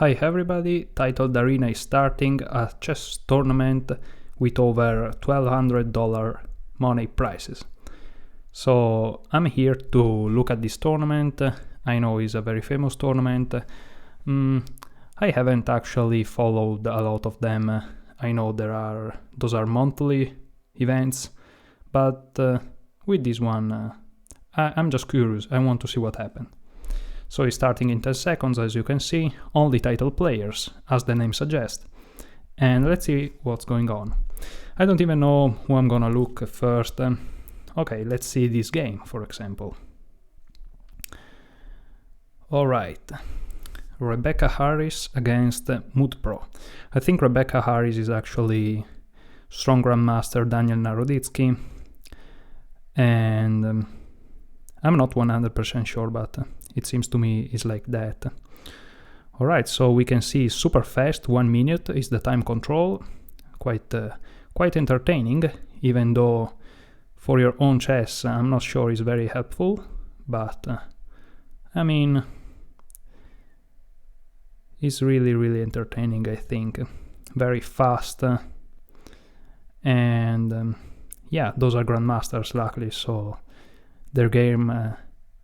Hi everybody, titled Arena is starting a chess tournament with over $1,200 money prizes. So I'm here to look at this tournament. I know it's a very famous tournament. I haven't actually followed a lot of them. I know those are monthly events, but with this one I'm just curious. I want to see what happened. So it's starting in 10 seconds, as you can see, only title players, as the name suggests. And let's see what's going on. I don't even know who I'm gonna look first. Okay, let's see this game, for example. Alright, Rebecca Harris against Mood Pro. I think Rebecca Harris is actually strong grandmaster Daniel Naroditsky. And I'm not 100% sure, but it seems to me it's like that. Alright, so we can see super fast, 1 minute is the time control. Quite entertaining, even though for your own chess I'm not sure it's very helpful, but I mean, it's really entertaining, I think. Very fast, and yeah, those are grandmasters luckily, so their game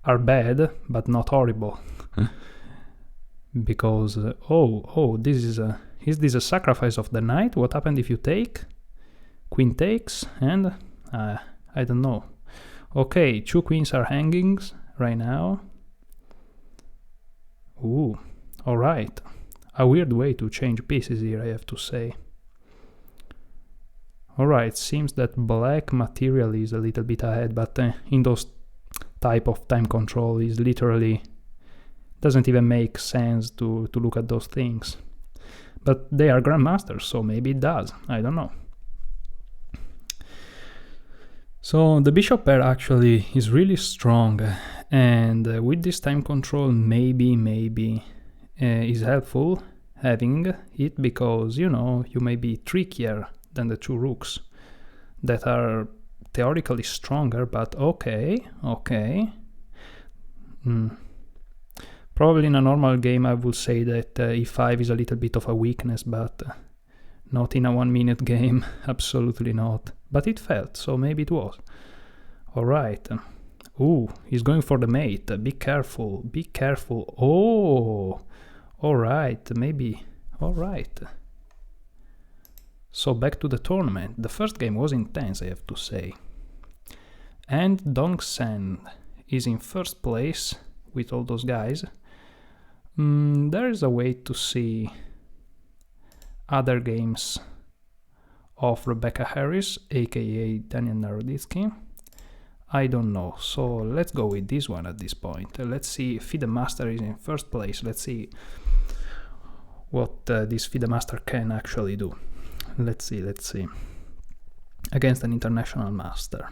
are bad, but not horrible. Because, is this a sacrifice of the knight? What happened if you take? Queen takes, and I don't know. Okay, 2 queens are hanging right now. Ooh, alright. A weird way to change pieces here, I have to say. Alright, seems that black material is a little bit ahead, but in those type of time control is literally doesn't even make sense to look at those things. But they are grandmasters, so maybe it does. I don't know. So the bishop pair actually is really strong, and with this time control maybe is helpful having it, because you know you may be trickier than the 2 rooks that are theoretically stronger, but okay. Probably in a normal game I would say that e5 is a little bit of a weakness, but not in a 1 minute game, absolutely not. But it felt, so maybe it was. Alright. Ooh, he's going for the mate. Be careful. Oh, alright, maybe. Alright. So back to the tournament. The first game was intense, I have to say. And Dongsen is in first place with all those guys. There is a way to see other games of Rebecca Harris, aka Daniel Naroditsky. I don't know, so let's go with this one at this point. Let's see if FIDE Master is in first place. Let's see what this FIDE Master can actually do. Let's see. Against an international master.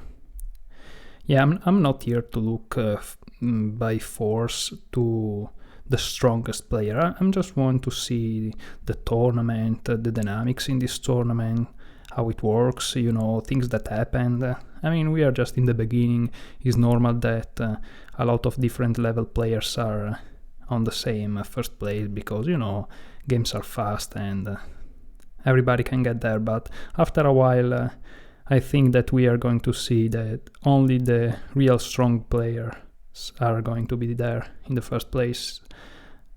Yeah, I'm not here to look by force to the strongest player. I'm just want to see the tournament, the dynamics in this tournament, how it works, you know, things that happened. I mean, we are just in the beginning. It's normal that a lot of different level players are on the same first place, because, you know, games are fast and everybody can get there. But after a while, I think that we are going to see that only the real strong players are going to be there in the first place.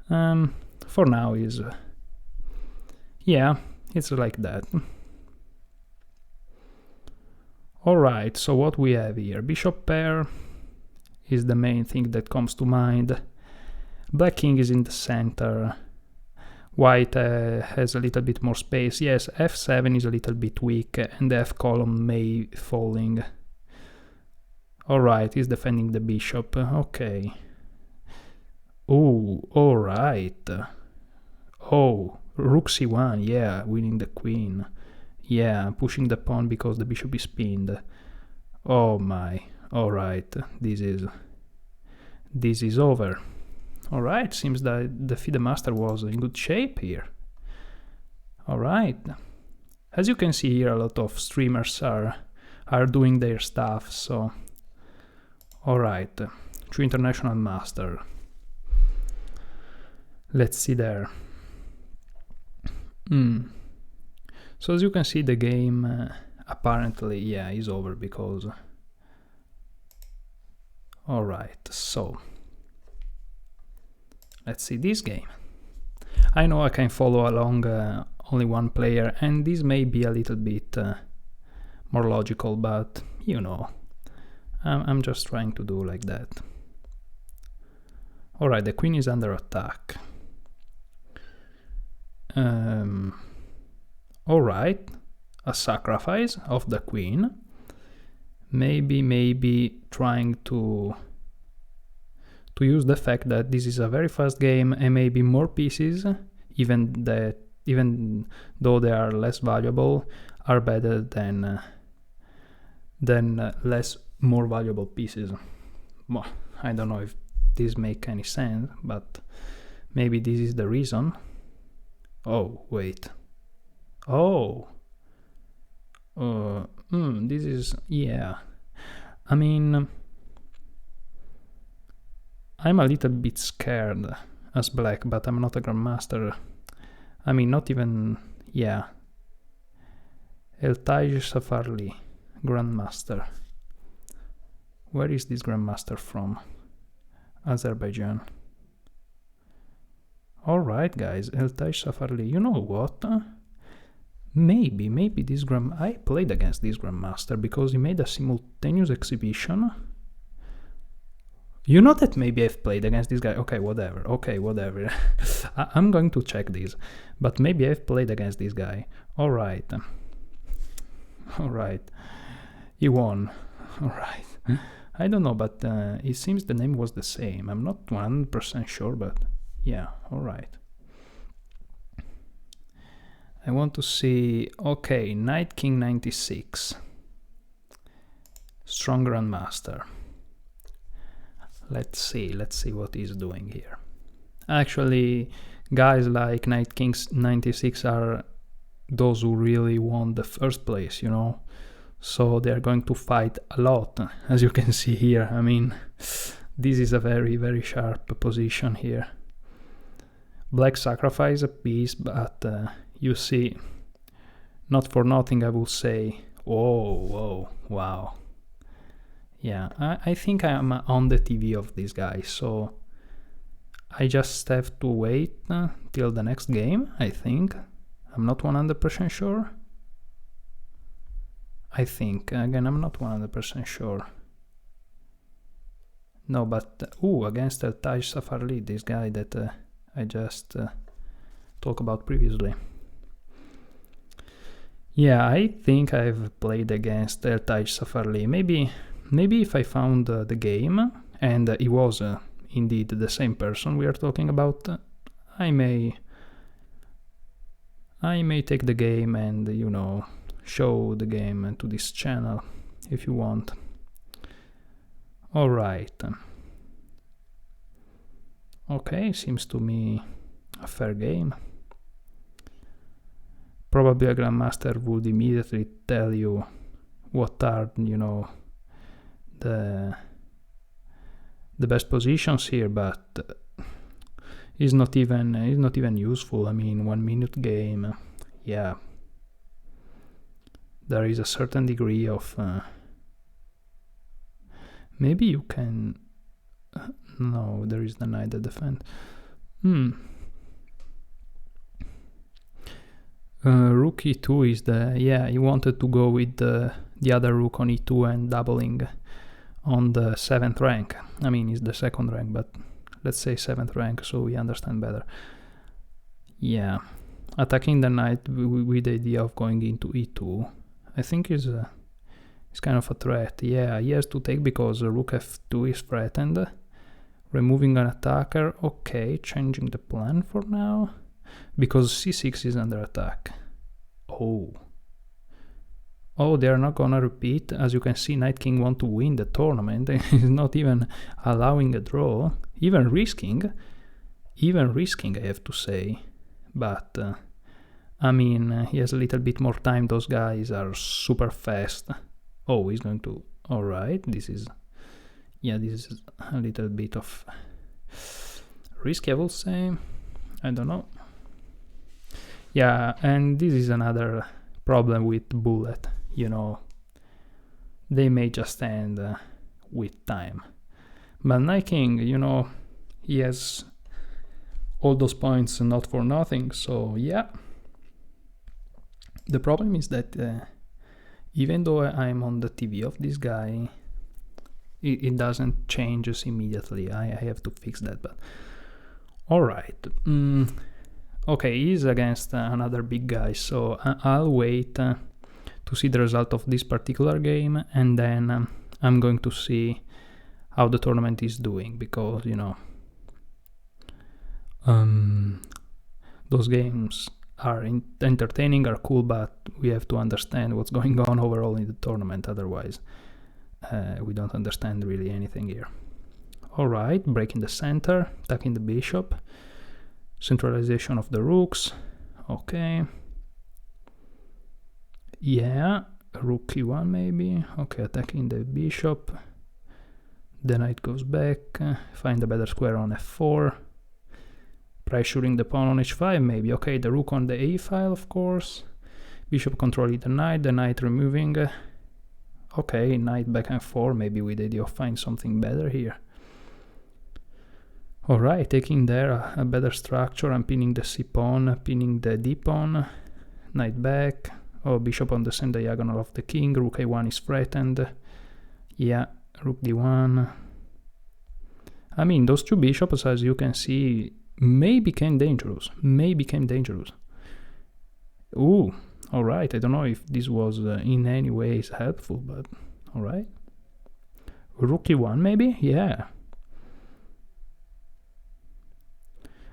For now yeah, it's like that. Alright, so what we have here? Bishop pair is the main thing that comes to mind. Black king is in the center. White has a little bit more space. Yes, f7 is a little bit weak, and the f column may falling. Alright, he's defending the bishop. Okay. Oh, alright. Oh, rook c1, yeah, winning the queen. Yeah, pushing the pawn because the bishop is pinned. Oh my, alright, this is over. Alright, seems that the FIDE Master was in good shape here. Alright. As you can see here, a lot of streamers are doing their stuff, so... Alright, 2 international master. Let's see there. So as you can see, the game apparently, yeah, is over because... Alright, so... Let's see this game. I know I can follow along only one player, and this may be a little bit more logical, but you know, I'm just trying to do like that. Alright, the queen is under attack. Alright, a sacrifice of the queen. Maybe trying to use the fact that this is a very fast game and maybe more pieces, even though they are less valuable, are better than more valuable pieces. Well, I don't know if this makes any sense, but maybe this is the reason. Oh, wait. Oh. This is, yeah. I mean, I'm a little bit scared as black, but I'm not a grandmaster. I mean, not even, yeah. Eltaj Safarli, grandmaster. Where is this grandmaster from? Azerbaijan. Alright, guys, Eltaj Safarli. You know what? Maybe this I played against this grandmaster because he made a simultaneous exhibition. You know that maybe I've played against this guy. Okay, whatever. I'm going to check this, but maybe I've played against this guy. Alright. He won. Alright. I don't know, but it seems the name was the same. I'm not 100% sure, but yeah, alright. I want to see, okay, Knight King 96. Strong grandmaster. Let's see what he's doing here. Actually, guys like Knight King 96 are those who really won the first place, you know? So they're going to fight a lot, as you can see here. I mean, this is a very, very sharp position here. Black sacrifice a piece, but you see, not for nothing I will say, whoa, wow. Yeah, I think I'm on the TV of this guy, so I just have to wait till the next game, I think. I'm not 100% sure. I think, again, I'm not 100% sure. No, but, against Eltaj Safarli, this guy that I just talked about previously. Yeah, I think I've played against Eltaj Safarli. Maybe if I found the game, and it was indeed the same person we are talking about, I may take the game and, you know, show the game to this channel if you want. Alright. Okay, seems to me a fair game. Probably a grandmaster would immediately tell you what are, you know, the best positions here, but it's not even useful. I mean, 1 minute game, yeah. There is a certain degree of maybe you can no, there is the knight that defend. Rook e2 is the, yeah, he wanted to go with the other rook on e2 and doubling on the 7th rank. I mean, it's the 2nd rank, but let's say 7th rank so we understand better. Yeah, attacking the knight with the idea of going into e2, I think is kind of a threat. Yeah, he has to take because rook f2 is threatened. Removing an attacker, okay, changing the plan for now, because c6 is under attack. Oh, they are not gonna repeat. As you can see, Knight King want to win the tournament. He's not even allowing a draw, even risking, I have to say. But, I mean, he has a little bit more time. Those guys are super fast. Oh, he's going to, alright, this is a little bit of risky, I will say. I don't know. Yeah, and this is another problem with bullet, you know. They may just end with time. But Knight King, you know, he has all those points not for nothing, so yeah. The problem is that even though I'm on the TV of this guy, it doesn't change immediately. I have to fix that, but alright. Okay, he's against another big guy, so I'll wait to see the result of this particular game, and then I'm going to see how the tournament is doing, because, you know, those games are entertaining, are cool, but we have to understand what's going on overall in the tournament, otherwise we don't understand really anything here. Alright, breaking the center, attacking the bishop, centralization of the rooks, okay. Yeah, rook e1 maybe, okay, attacking the bishop, the knight goes back, find a better square on f4, pressuring the pawn on h5 maybe, okay, the rook on the a file of course, bishop controlling the knight removing, okay, knight back and forth, maybe with the idea of finding something better here. Alright, taking there a better structure, I'm pinning the c pawn, pinning the d pawn, knight back, oh, bishop on the same diagonal of the king, rook a1 is threatened, yeah, rook d1. I mean, those two bishops, as you can see, may became dangerous. Ooh, alright, I don't know if this was in any ways helpful, but alright. Rook e1 maybe? Yeah.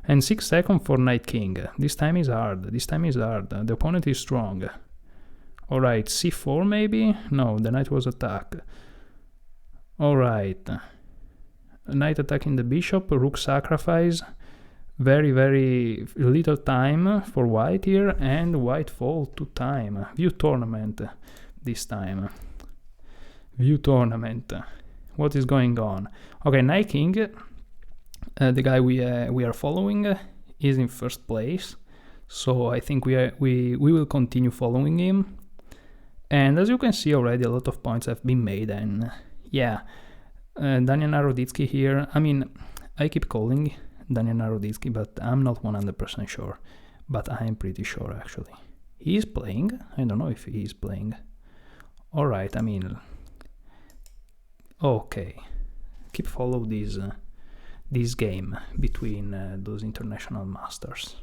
And 6 seconds for knight king. This time is hard, the opponent is strong. Alright, c4 maybe? No, the knight was attacked. Alright. Knight attacking the bishop, rook sacrifice. Very, very little time for white here, and white fall to time. View tournament this time. View tournament. What is going on? Okay, knight king, the guy we are following, is in first place. So I think we will continue following him. And as you can see already, a lot of points have been made, and yeah, Daniel Naroditsky here. I mean, I keep calling Daniel Naroditsky, but I'm not 100% sure. But I'm pretty sure actually. He is playing. I don't know if he is playing. Alright, I mean, okay. Keep follow this game between those international masters.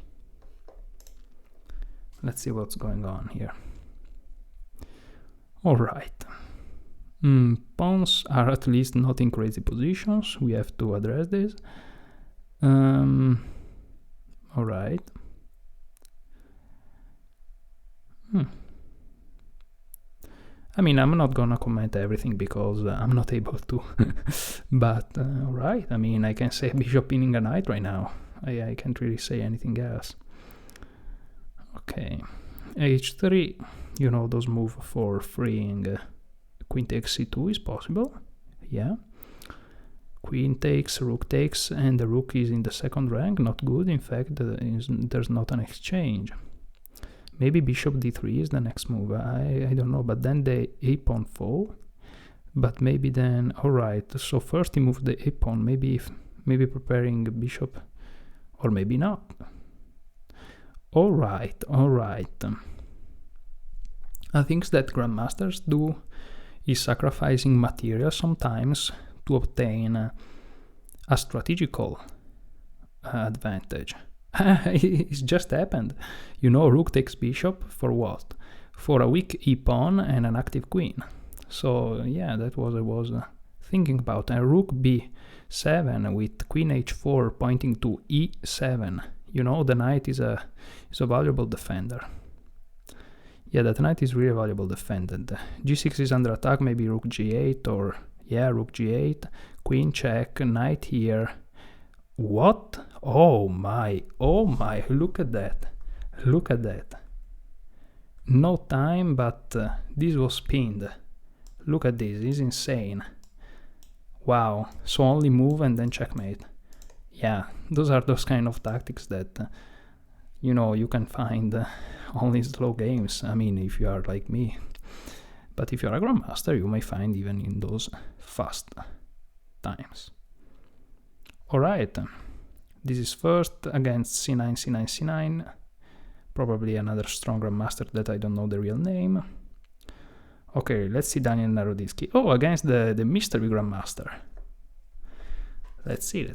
Let's see what's going on here. Alright. Pawns are at least not in crazy positions. We have to address this. Alright. I mean, I'm not gonna comment everything because I'm not able to. But alright, I mean, I can say bishop pinning a knight right now. I can't really say anything else. Okay, h3, you know, those moves for freeing queen takes c2 is possible. Yeah. Queen takes, rook takes, and the rook is in the second rank. Not good, in fact, there's not an exchange. Maybe bishop d3 is the next move, I don't know, but then the a-pawn fall. But maybe then, alright, so first he moved the a-pawn, maybe preparing bishop, or maybe not. Alright. I think that grandmasters do is sacrificing material sometimes to obtain a strategical advantage. It's just happened. You know, rook takes bishop for what? For a weak e-pawn and an active queen. So yeah, that was I was thinking about. And rook b7 with queen h4 pointing to e7. You know, the knight is a valuable defender. Yeah, that knight is really valuable defended. g6 is under attack, maybe rook g8 or yeah, rook g8, queen check, knight here. What? Oh my, look at that. No time, but this was pinned. Look at this, it's insane. Wow, so only move and then checkmate. Yeah, those are those kind of tactics that you know, you can find only slow games, I mean, if you are like me. But if you're a grandmaster, you may find even in those fast times. Alright, this is first against c9, c9, c9. Probably another strong grandmaster that I don't know the real name. Okay, let's see Daniel Naroditsky. Oh, against the mystery grandmaster. Let's see.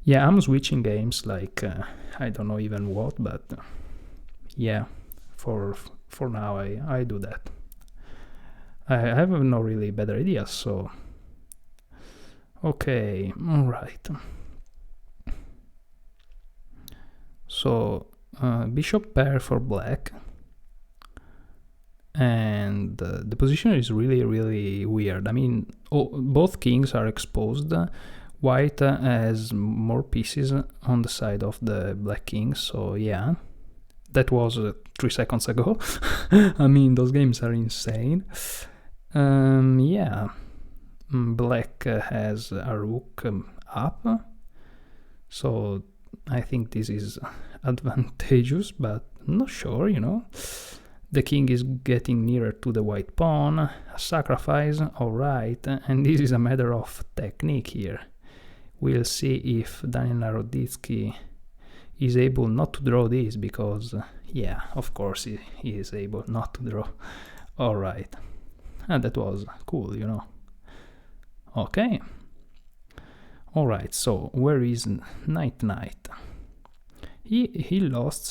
Yeah, I'm switching games like I don't know even what, but yeah, for now I do that. I have no really better ideas, so okay, all right. So bishop pair for black, and the position is really weird. I mean, both kings are exposed. White has more pieces on the side of the black king, so yeah, that was 3 seconds ago. I mean, those games are insane. Yeah, black has a rook up, so I think this is advantageous, but I'm not sure, you know. The king is getting nearer to the white pawn, a sacrifice, alright, and this is a matter of technique here. We'll see if Daniel Naroditsky is able not to draw this, because, yeah, of course he is able not to draw. Alright, and that was cool, you know. Okay. Alright, so where is knight? He lost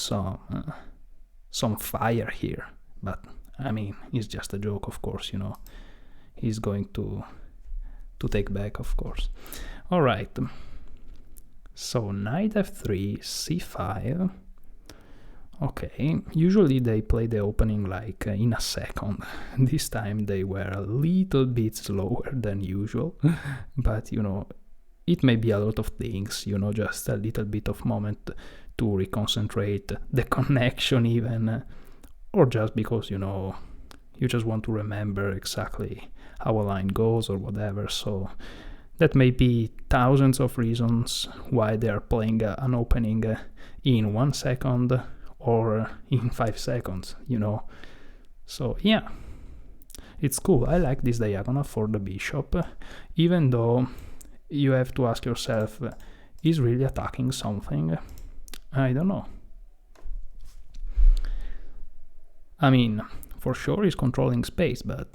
some fire here, but I mean, it's just a joke, of course, you know. He's going to take back, of course. Alright, so knight f3, c5. Okay, usually they play the opening like in a second. This time they were a little bit slower than usual, but you know, it may be a lot of things, you know, just a little bit of moment to reconcentrate the connection even, or just because, you know, you just want to remember exactly how a line goes or whatever, so that may be thousands of reasons why they are playing an opening in 1 second or in 5 seconds, you know. So yeah, it's cool. I like this diagonal for the bishop, even though you have to ask yourself, is really attacking something? I don't know. I mean, for sure he's controlling space, but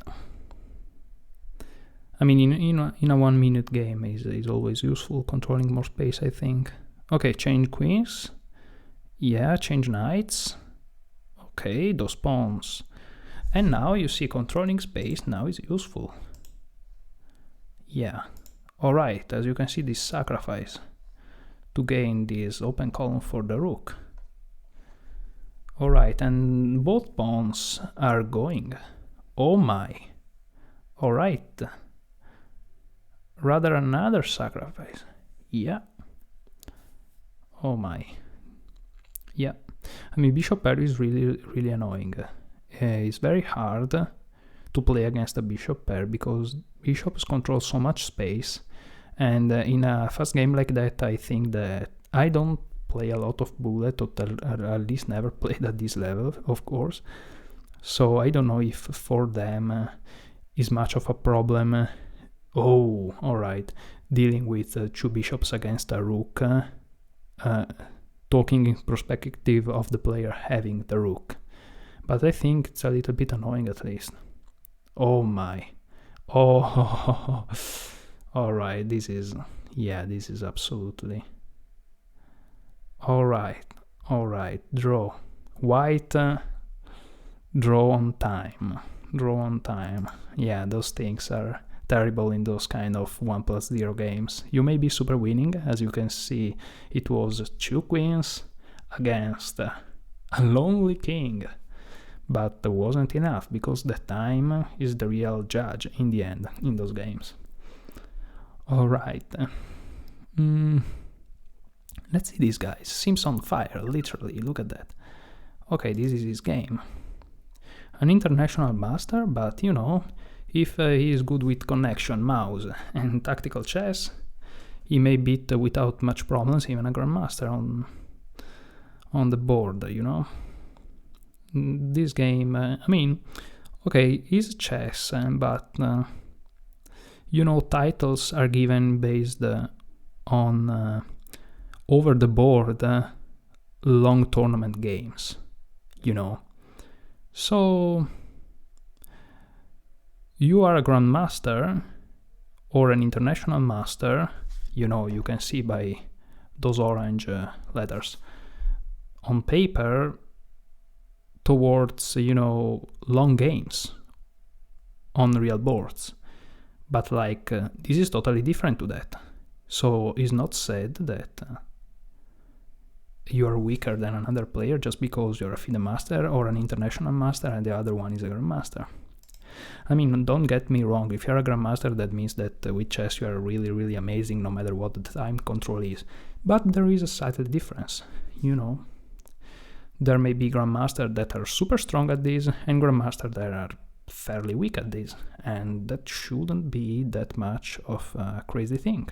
I mean, in a 1 minute game is always useful, controlling more space, I think. Okay, change queens. Yeah, change knights. Okay, those pawns. And now you see controlling space now is useful. Yeah. Alright, as you can see, this sacrifice to gain this open column for the rook. Alright, and both pawns are going. Oh my. Alright. Rather another sacrifice. Yeah. Oh my. Yeah. I mean, bishop pair is really annoying. It's very hard to play against a bishop pair because bishops control so much space, and in a fast game like that, I think that I don't play a lot of bullet, or at least never played at this level, of course. So I don't know if for them is much of a problem. Oh, alright, dealing with 2 bishops against a rook, talking in perspective of the player having the rook. But I think it's a little bit annoying at least. Oh my. Oh, alright, this is absolutely... Alright, draw. White, draw on time. Yeah, those things are terrible in those kind of 1+0 games. You may be super winning, as you can see, it was 2 queens against a lonely king. But it wasn't enough, because the time is the real judge in the end, in those games. Alright. Let's see these guys. Seems on fire, literally, look at that. Okay, this is his game. An international master, but you know, if he is good with connection, mouse, and tactical chess, he may beat without much problems even a grandmaster on the board, you know. This game, I mean, okay, it's chess, but you know, titles are given based on over the board long tournament games, you know. So you are a grandmaster or an international master, you know, you can see by those orange letters on paper, towards, you know, long games on real boards. But like, this is totally different to that. So it's not said that you are weaker than another player just because you're a FIDE master or an international master and the other one is a grandmaster. I mean, don't get me wrong, if you're a grandmaster, that means that with chess you are really, really amazing no matter what the time control is. But there is a subtle difference, you know. There may be grandmasters that are super strong at this and grandmasters that are fairly weak at this, and that shouldn't be that much of a crazy thing.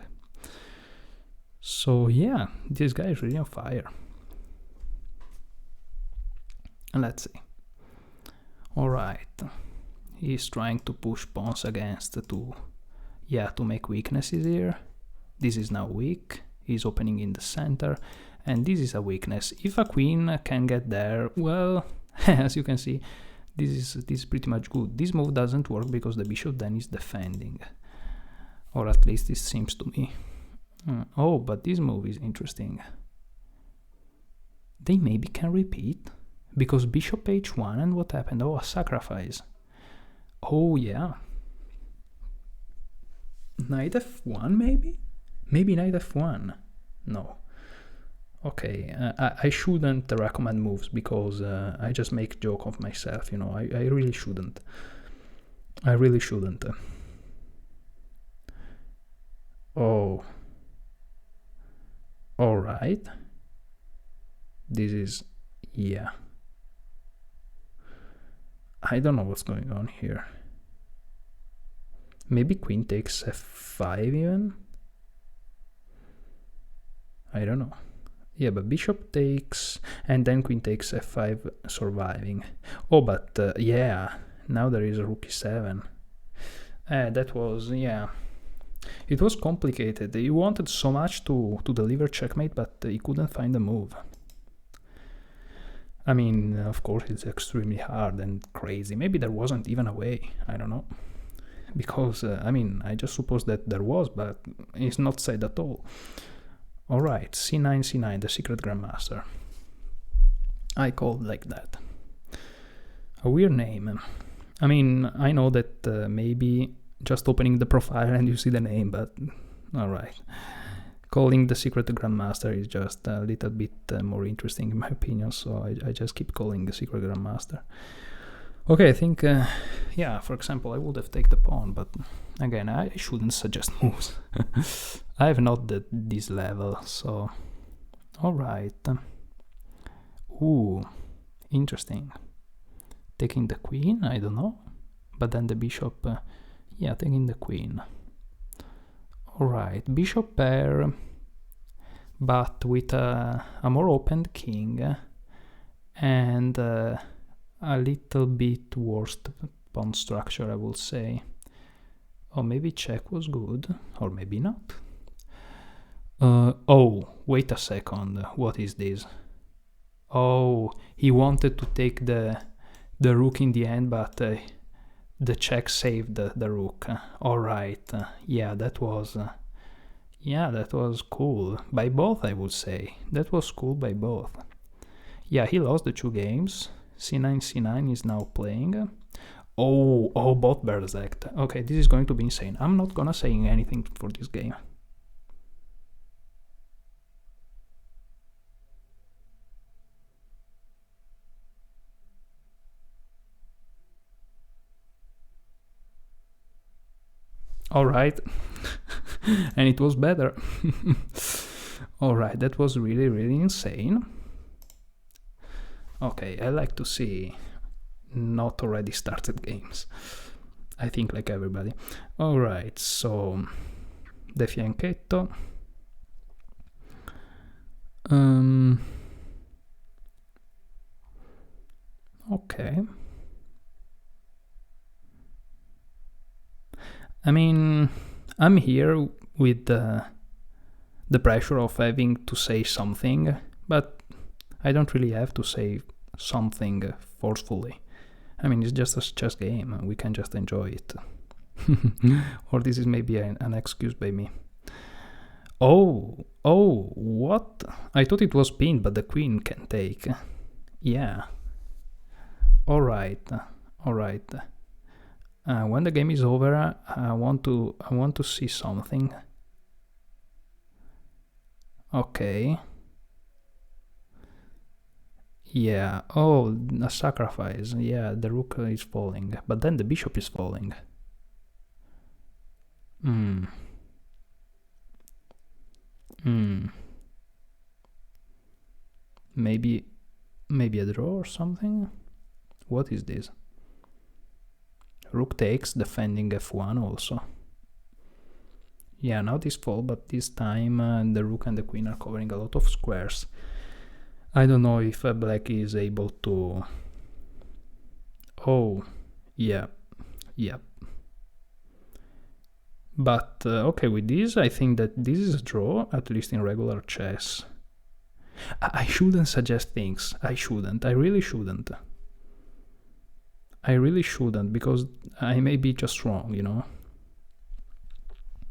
So yeah, this guy is really on fire. And let's see. Alright, he's trying to push pawns against to make weaknesses here. This is now weak, he's opening in the center, and this is a weakness. If a queen can get there, well, as you can see, this is pretty much good. This move doesn't work because the bishop then is defending, or at least it seems to me. Oh, but this move is interesting. They maybe can repeat, because bishop h1, and what happened? Oh, a sacrifice. Oh yeah. Knight f1 maybe? Maybe knight f1. No. Okay, I shouldn't recommend moves because I just make joke of myself, you know. I really shouldn't. I really shouldn't. Oh. Alright. This is... yeah. I don't know what's going on here. Maybe queen takes f5 even? I don't know. Yeah, but bishop takes, and then queen takes f5 surviving. Oh, but yeah, now there is a rook e7. That was, yeah, it was complicated. He wanted so much to deliver checkmate, but he couldn't find a move. I mean, of course, it's extremely hard and crazy. Maybe there wasn't even a way, I don't know. Because, I mean, I just suppose that there was, but it's not said at all. Alright, c9, c9, the secret grandmaster. I called like that. A weird name. I mean, I know that maybe just opening the profile and you see the name, but alright. Calling the secret grandmaster is just a little bit more interesting in my opinion, so I just keep calling the secret grandmaster. Okay, I think, yeah, for example, I would have taken the pawn, but again, I shouldn't suggest moves. I have not this level, so... Alright. Ooh, interesting. Taking the queen, I don't know. But then the bishop, yeah, taking the queen. Alright, bishop pair, but with a more opened king, and a little bit worse pawn structure, I would say. Or maybe check was good, or maybe not. Oh, wait a second, what is this? Oh, he wanted to take the rook in the end, but the check saved the rook. Alright, yeah, that was cool. By both, I would say. That was cool by both. Yeah, he lost the 2 games. c9, c9 is now playing. Oh, both berserked. Okay, this is going to be insane. I'm not gonna say anything for this game. Alright, and it was better. Alright, that was really, really insane. Okay, I like to see not already started games. I think like everybody. Alright, so the fianchetto. Okay. I mean, I'm here with the pressure of having to say something, but I don't really have to say something forcefully. I mean, it's just a chess game, we can just enjoy it. Or this is maybe an excuse by me. Oh, what? I thought it was pinned, but the queen can take. Yeah. Alright. When the game is over, I want to see something. Okay. Yeah. Oh, a sacrifice. Yeah, the rook is falling, but then the bishop is falling. Maybe a draw or something? What is this? Rook takes, defending f1 also. Yeah, now this fall, but this time the rook and the queen are covering a lot of squares. I don't know if black is able to... Oh, yeah. But okay, with this I think that this is a draw, at least in regular chess. I shouldn't suggest things. I really shouldn't. Because I may be just wrong, you know.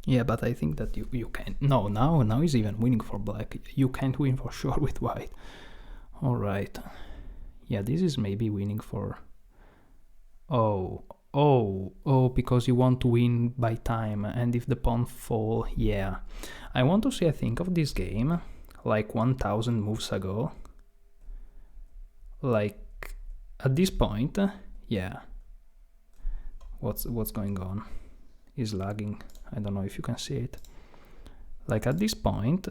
Yeah, but I think that you can. No, now is even winning for black. You can't win for sure with white. Alright. Yeah, this is maybe winning for... Oh, because you want to win by time, and if the pawn fall, yeah. I want to see, I think, of this game, like 1000 moves ago. Like, at this point, yeah. What's going on? Is lagging. I don't know if you can see it. Like at this point,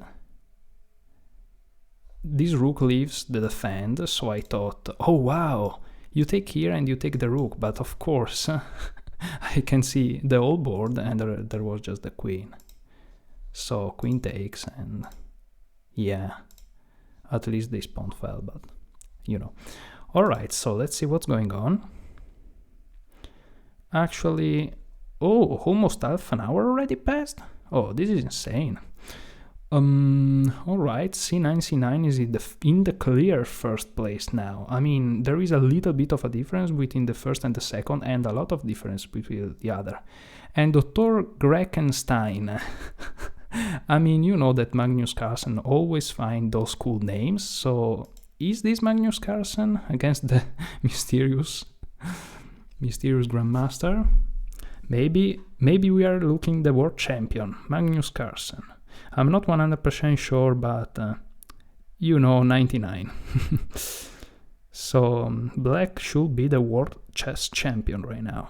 this rook leaves the defend, so I thought, oh wow, you take here and you take the rook, but of course I can see the whole board and there was just the queen. So queen takes, and yeah, at least this pawn fell, but you know. Alright, so let's see what's going on. Actually, oh, almost half an hour already passed? Oh, this is insane. Alright, c9 is in the clear first place now. I mean, there is a little bit of a difference between the first and the second, and a lot of difference between the other. And Dr. Grekenstein. I mean, you know that Magnus Carlsen always find those cool names, so is this Magnus Carlsen against the mysterious grandmaster? Maybe we are looking the world champion, Magnus Carlsen. I'm not 100% sure, but you know, 99. So black should be the world chess champion right now.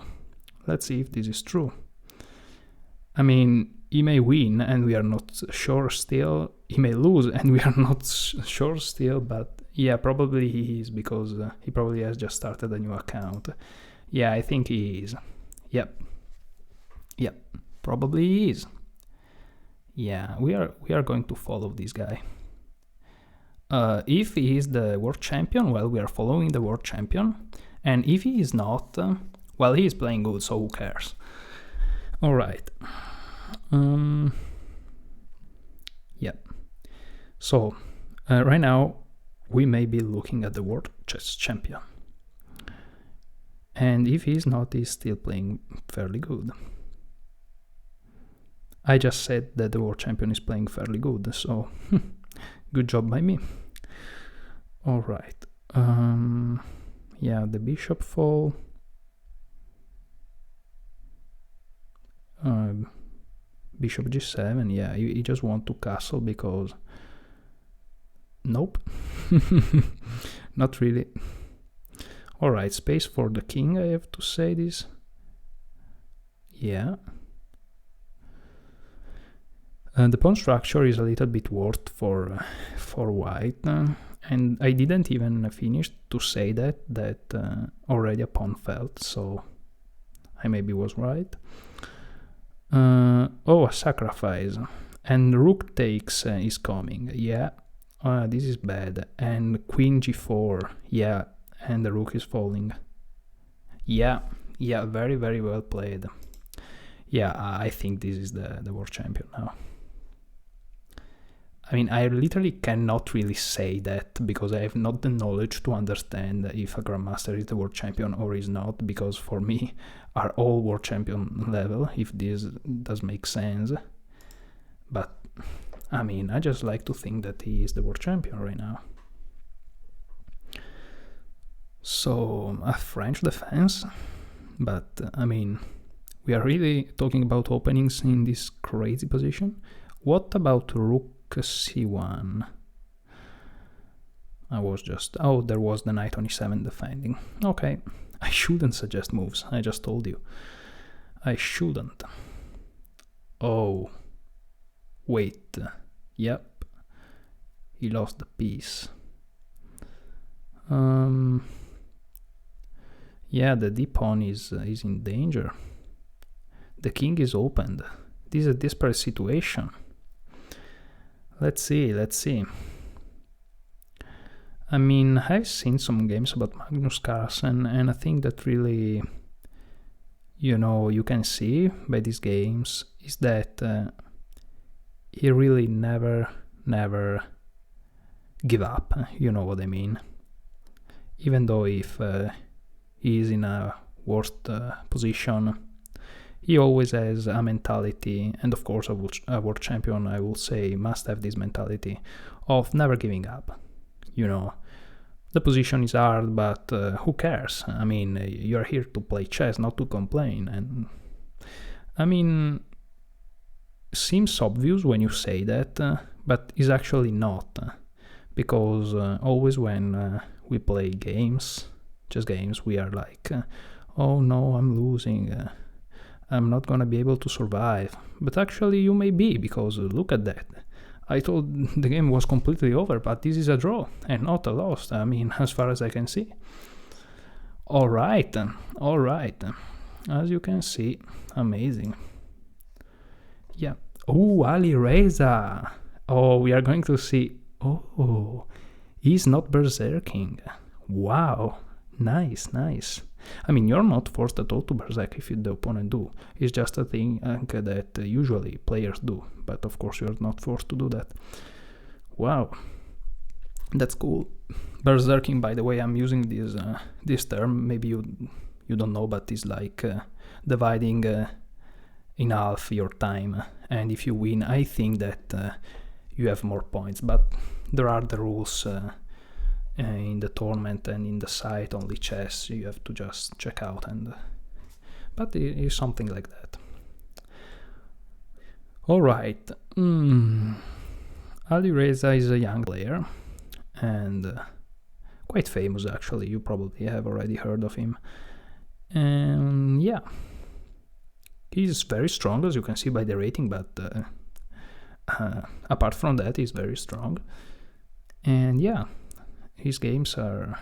Let's see if this is true. I mean, he may win and we are not sure still. He may lose and we are not sure still, but yeah, probably he is, because he probably has just started a new account. Yeah, I think he is. Yep, probably he is. Yeah, we are going to follow this guy. If he is the world champion, well, we are following the world champion. And if he is not, well, he is playing good, so who cares? Alright. Yep. So, right now, we may be looking at the world chess champion. And if he's not, he's still playing fairly good. I just said that the world champion is playing fairly good, so good job by me. Alright. Yeah, the bishop fall. Bishop g7, yeah, you just want to castle because... Nope. Not really. Alright, space for the king, I have to say this. Yeah. The pawn structure is a little bit worse for white, and I didn't even finish to say that already a pawn fell, so I maybe was right. Oh, a sacrifice, and rook takes is coming. Yeah, This is bad. And queen g4. Yeah, and the rook is falling. Yeah, very, very well played. Yeah, I think this is the world champion now. I mean, I literally cannot really say that because I have not the knowledge to understand if a grandmaster is the world champion or is not, because for me are all world champion level, if this does make sense. But I mean, I just like to think that he is the world champion right now. So a French defense, but I mean, we are really talking about openings in this crazy position. What about rook c1? I was just... oh, there was the knight on e7 defending. Okay, I shouldn't suggest moves, I just told you. I shouldn't. Oh, wait, yep, he lost the piece. Yeah, the d-pawn is in danger. The king is opened. This is a desperate situation. Let's see. I mean, I've seen some games about Magnus Carlsen, and I think that really, you know, you can see by these games is that he really never give up, you know what I mean. Even though if he is in a worst position, he always has a mentality, and of course a world champion, I will say, must have this mentality of never giving up. You know, the position is hard, but who cares? I mean, you're here to play chess, not to complain. And I mean, seems obvious when you say that, but is actually not, because always when we play games, chess games, we are like, oh no, I'm losing. I'm not gonna be able to survive. But actually you may be, because look at that. I thought the game was completely over, but this is a draw and not a loss, I mean, as far as I can see. Alright. As you can see, amazing. Yeah. Oh, alireza. Oh, we are going to see... oh, he's not berserking. Wow. Nice. I mean, you're not forced at all to berserk if the opponent do. It's just a thing that usually players do, but of course you're not forced to do that. Wow, that's cool. Berserking, by the way, I'm using this term. Maybe you don't know, but it's like dividing in half your time, and if you win, I think that you have more points. But there are the rules. In the tournament and in the site on Lichess, you have to just check out, and but it is something like that. Alright, alireza is a young player and quite famous actually, you probably have already heard of him. And yeah, he's very strong, as you can see by the rating, but apart from that, he's very strong. And yeah, his games are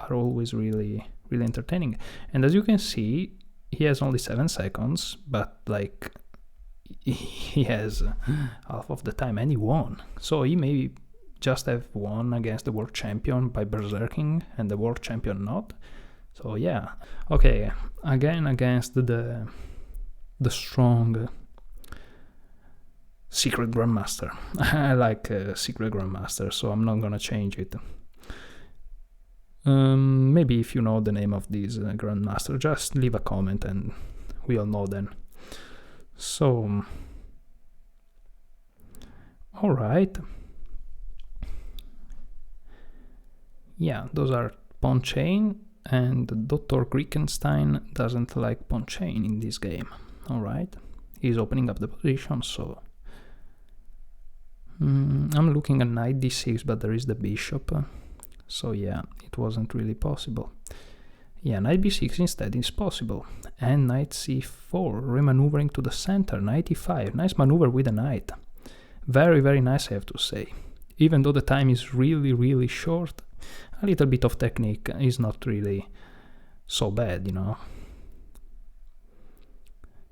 always really entertaining. And as you can see, he has only 7 seconds, but like he has half of the time, and he won. So he may just have won against the world champion by berserking and the world champion not. So yeah. Okay, again against the strong secret grandmaster. I like secret grandmaster, so I'm not gonna change it. Maybe if you know the name of this grandmaster, just leave a comment and we'll know then. So, alright. Yeah, those are pawn chain, and Dr. Grickenstein doesn't like pawn chain in this game. Alright, he's opening up the position, so... I'm looking at knight d6, but there is the bishop. So yeah, it wasn't really possible. Yeah, knight b6 instead is possible. And knight c4, remaneuvering to the center, knight e5. Nice maneuver with the knight. Very, very nice, I have to say. Even though the time is really short, a little bit of technique is not really so bad, you know.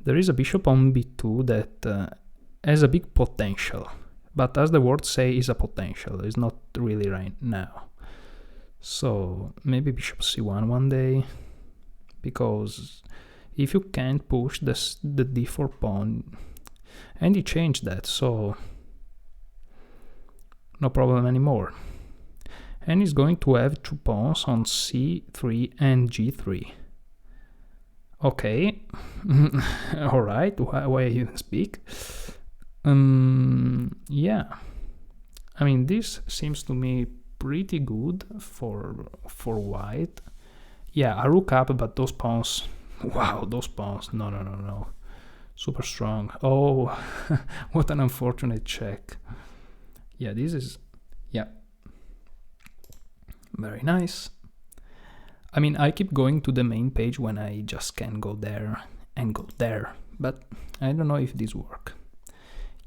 There is a bishop on b2 that has a big potential. but as the words say, is a potential. It's not really right now. So maybe bishop c1 one day, because if you can't push the d4 pawn, and he changed that, so no problem anymore. And he's going to have 2 pawns on c3 and g3. Okay, alright, why you speak? Yeah, I mean, this seems to me pretty good for white. Yeah, a rook up, but those pawns, wow, those pawns, no, super strong. Oh, what an unfortunate check. Yeah, this is, yeah, very nice. I mean, I keep going to the main page when I just can go there and go there, but I don't know if this works.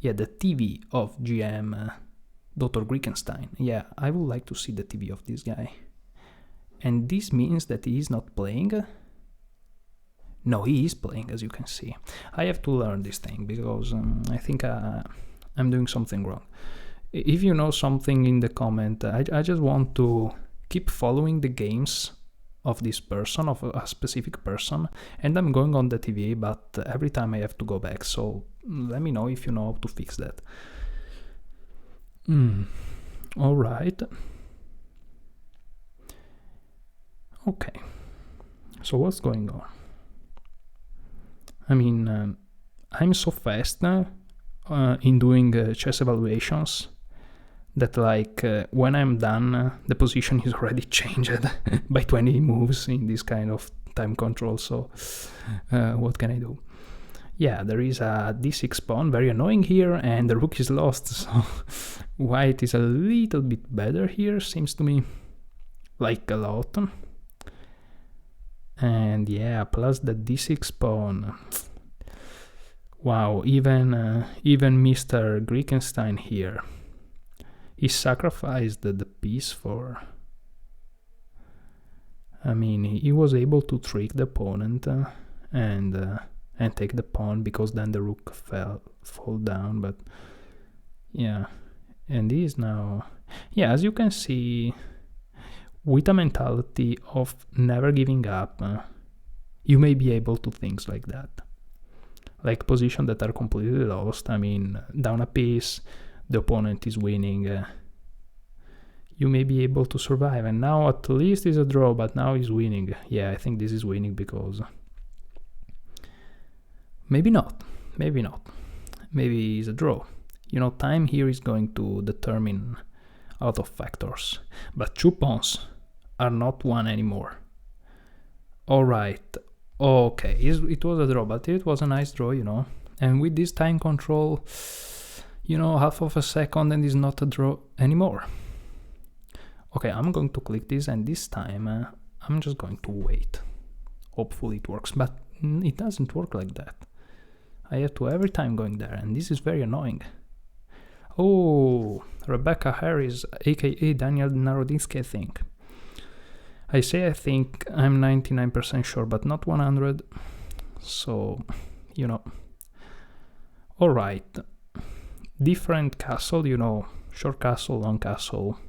Yeah, the TV of GM Dr. Griekenstein. Yeah, I would like to see the TV of this guy. And this means that he is not playing? No, he is playing, as you can see. I have to learn this thing, because I think I'm doing something wrong. If you know something in the comment, I just want to keep following the games of this person, of a specific person, and I'm going on the TV, but every time I have to go back, so let me know if you know how to fix that. Alright. Okay, so what's going on? I mean, I'm so fast in doing chess evaluations that, like, when I'm done, the position is already changed by 20 moves in this kind of time control, so what can I do? Yeah, there is a d6 pawn, very annoying here, and the rook is lost, so white is a little bit better here, seems to me, like a lot. And yeah, plus the d6 pawn. Wow, even Mr. Griekenstein here, he sacrificed the piece for... I mean, he was able to trick the opponent and take the pawn, because then the rook fall down, but yeah, and he is now... Yeah, as you can see, with a mentality of never giving up, you may be able to things like that. Like positions that are completely lost, I mean, down a piece, the opponent is winning, you may be able to survive, and now at least it's a draw, but now he's winning. Yeah, I think this is winning, because... Maybe not, maybe it's a draw. You know, time here is going to determine a lot of factors, but 2 pawns are not 1 anymore. Alright, okay, it was a draw, but it was a nice draw, you know. And with this time control, you know, half of a second and it's not a draw anymore. Okay, I'm going to click this, and this time I'm just going to wait. Hopefully it works, but it doesn't work like that. I have to every time going there, and this is very annoying. Oh, Rebecca Harris, aka Daniel Narodinsky, I think. I think, I'm 99% sure, but not 100. So, you know. Alright. Different castle, you know, short castle, long castle.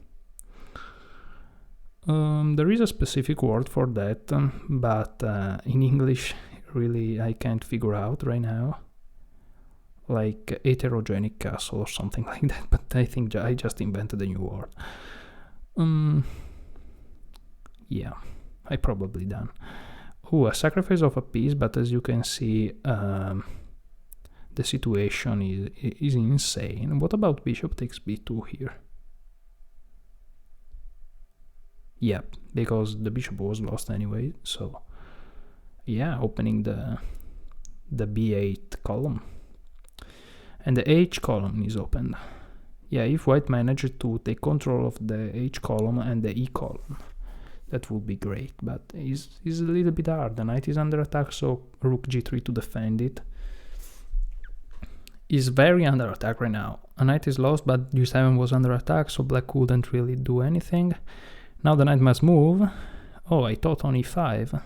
There is a specific word for that, but in English, really, I can't figure out right now. Like heterogenic castle or something like that, but I think I just invented a new word. Yeah, I probably done. Oh, a sacrifice of a piece, but as you can see, the situation is insane. What about bishop takes b2 here? Yep, because the bishop was lost anyway, so yeah, opening the b8 column. And the h column is opened. Yeah, if white managed to take control of the h column and the e column, that would be great, but it's a little bit hard. The knight is under attack, so rook g3 to defend it. Is very under attack right now. A knight is lost, but g7 was under attack, so black couldn't really do anything. Now the knight must move. Oh, I thought on e5.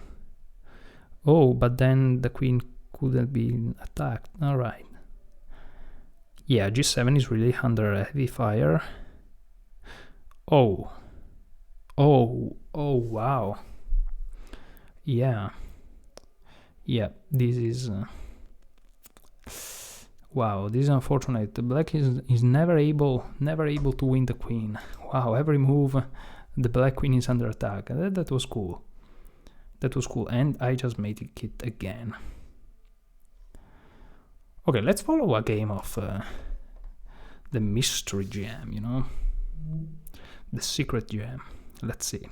Oh, but then the queen couldn't be attacked. Alright. Yeah, G7 is really under heavy fire. Oh, wow. Yeah, this is... wow, this is unfortunate. Black is never able to win the queen. Wow, every move the black queen is under attack. That was cool. That was cool, and I just made it again. Okay, let's follow a game of the mystery jam, you know? The secret jam. Let's see.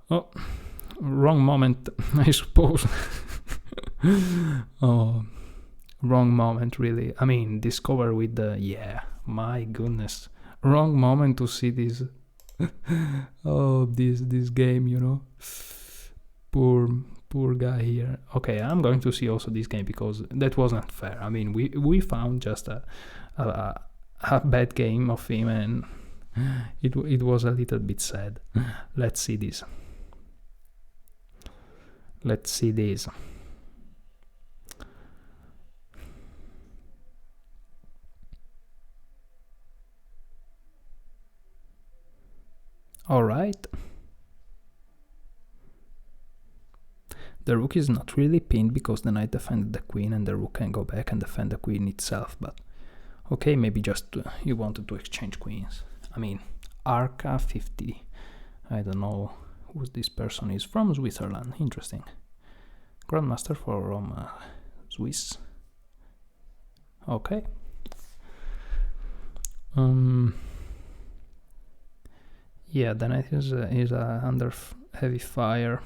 Oh, wrong moment, I suppose. Oh, wrong moment, really. I mean, discover with the... yeah, my goodness. Wrong moment to see this... oh, this game, you know? Poor guy here. Okay, I'm going to see also this game because that wasn't fair. I mean, we found just a bad game of him, and it was a little bit sad. Let's see this. Let's see this. All right. The rook is not really pinned because the knight defended the queen and the rook can go back and defend the queen itself, but okay, maybe just you wanted to exchange queens. I mean, Arca 50. I don't know who this person is. From Switzerland. Interesting. Grandmaster from Swiss. Okay. Yeah, the knight is under heavy fire.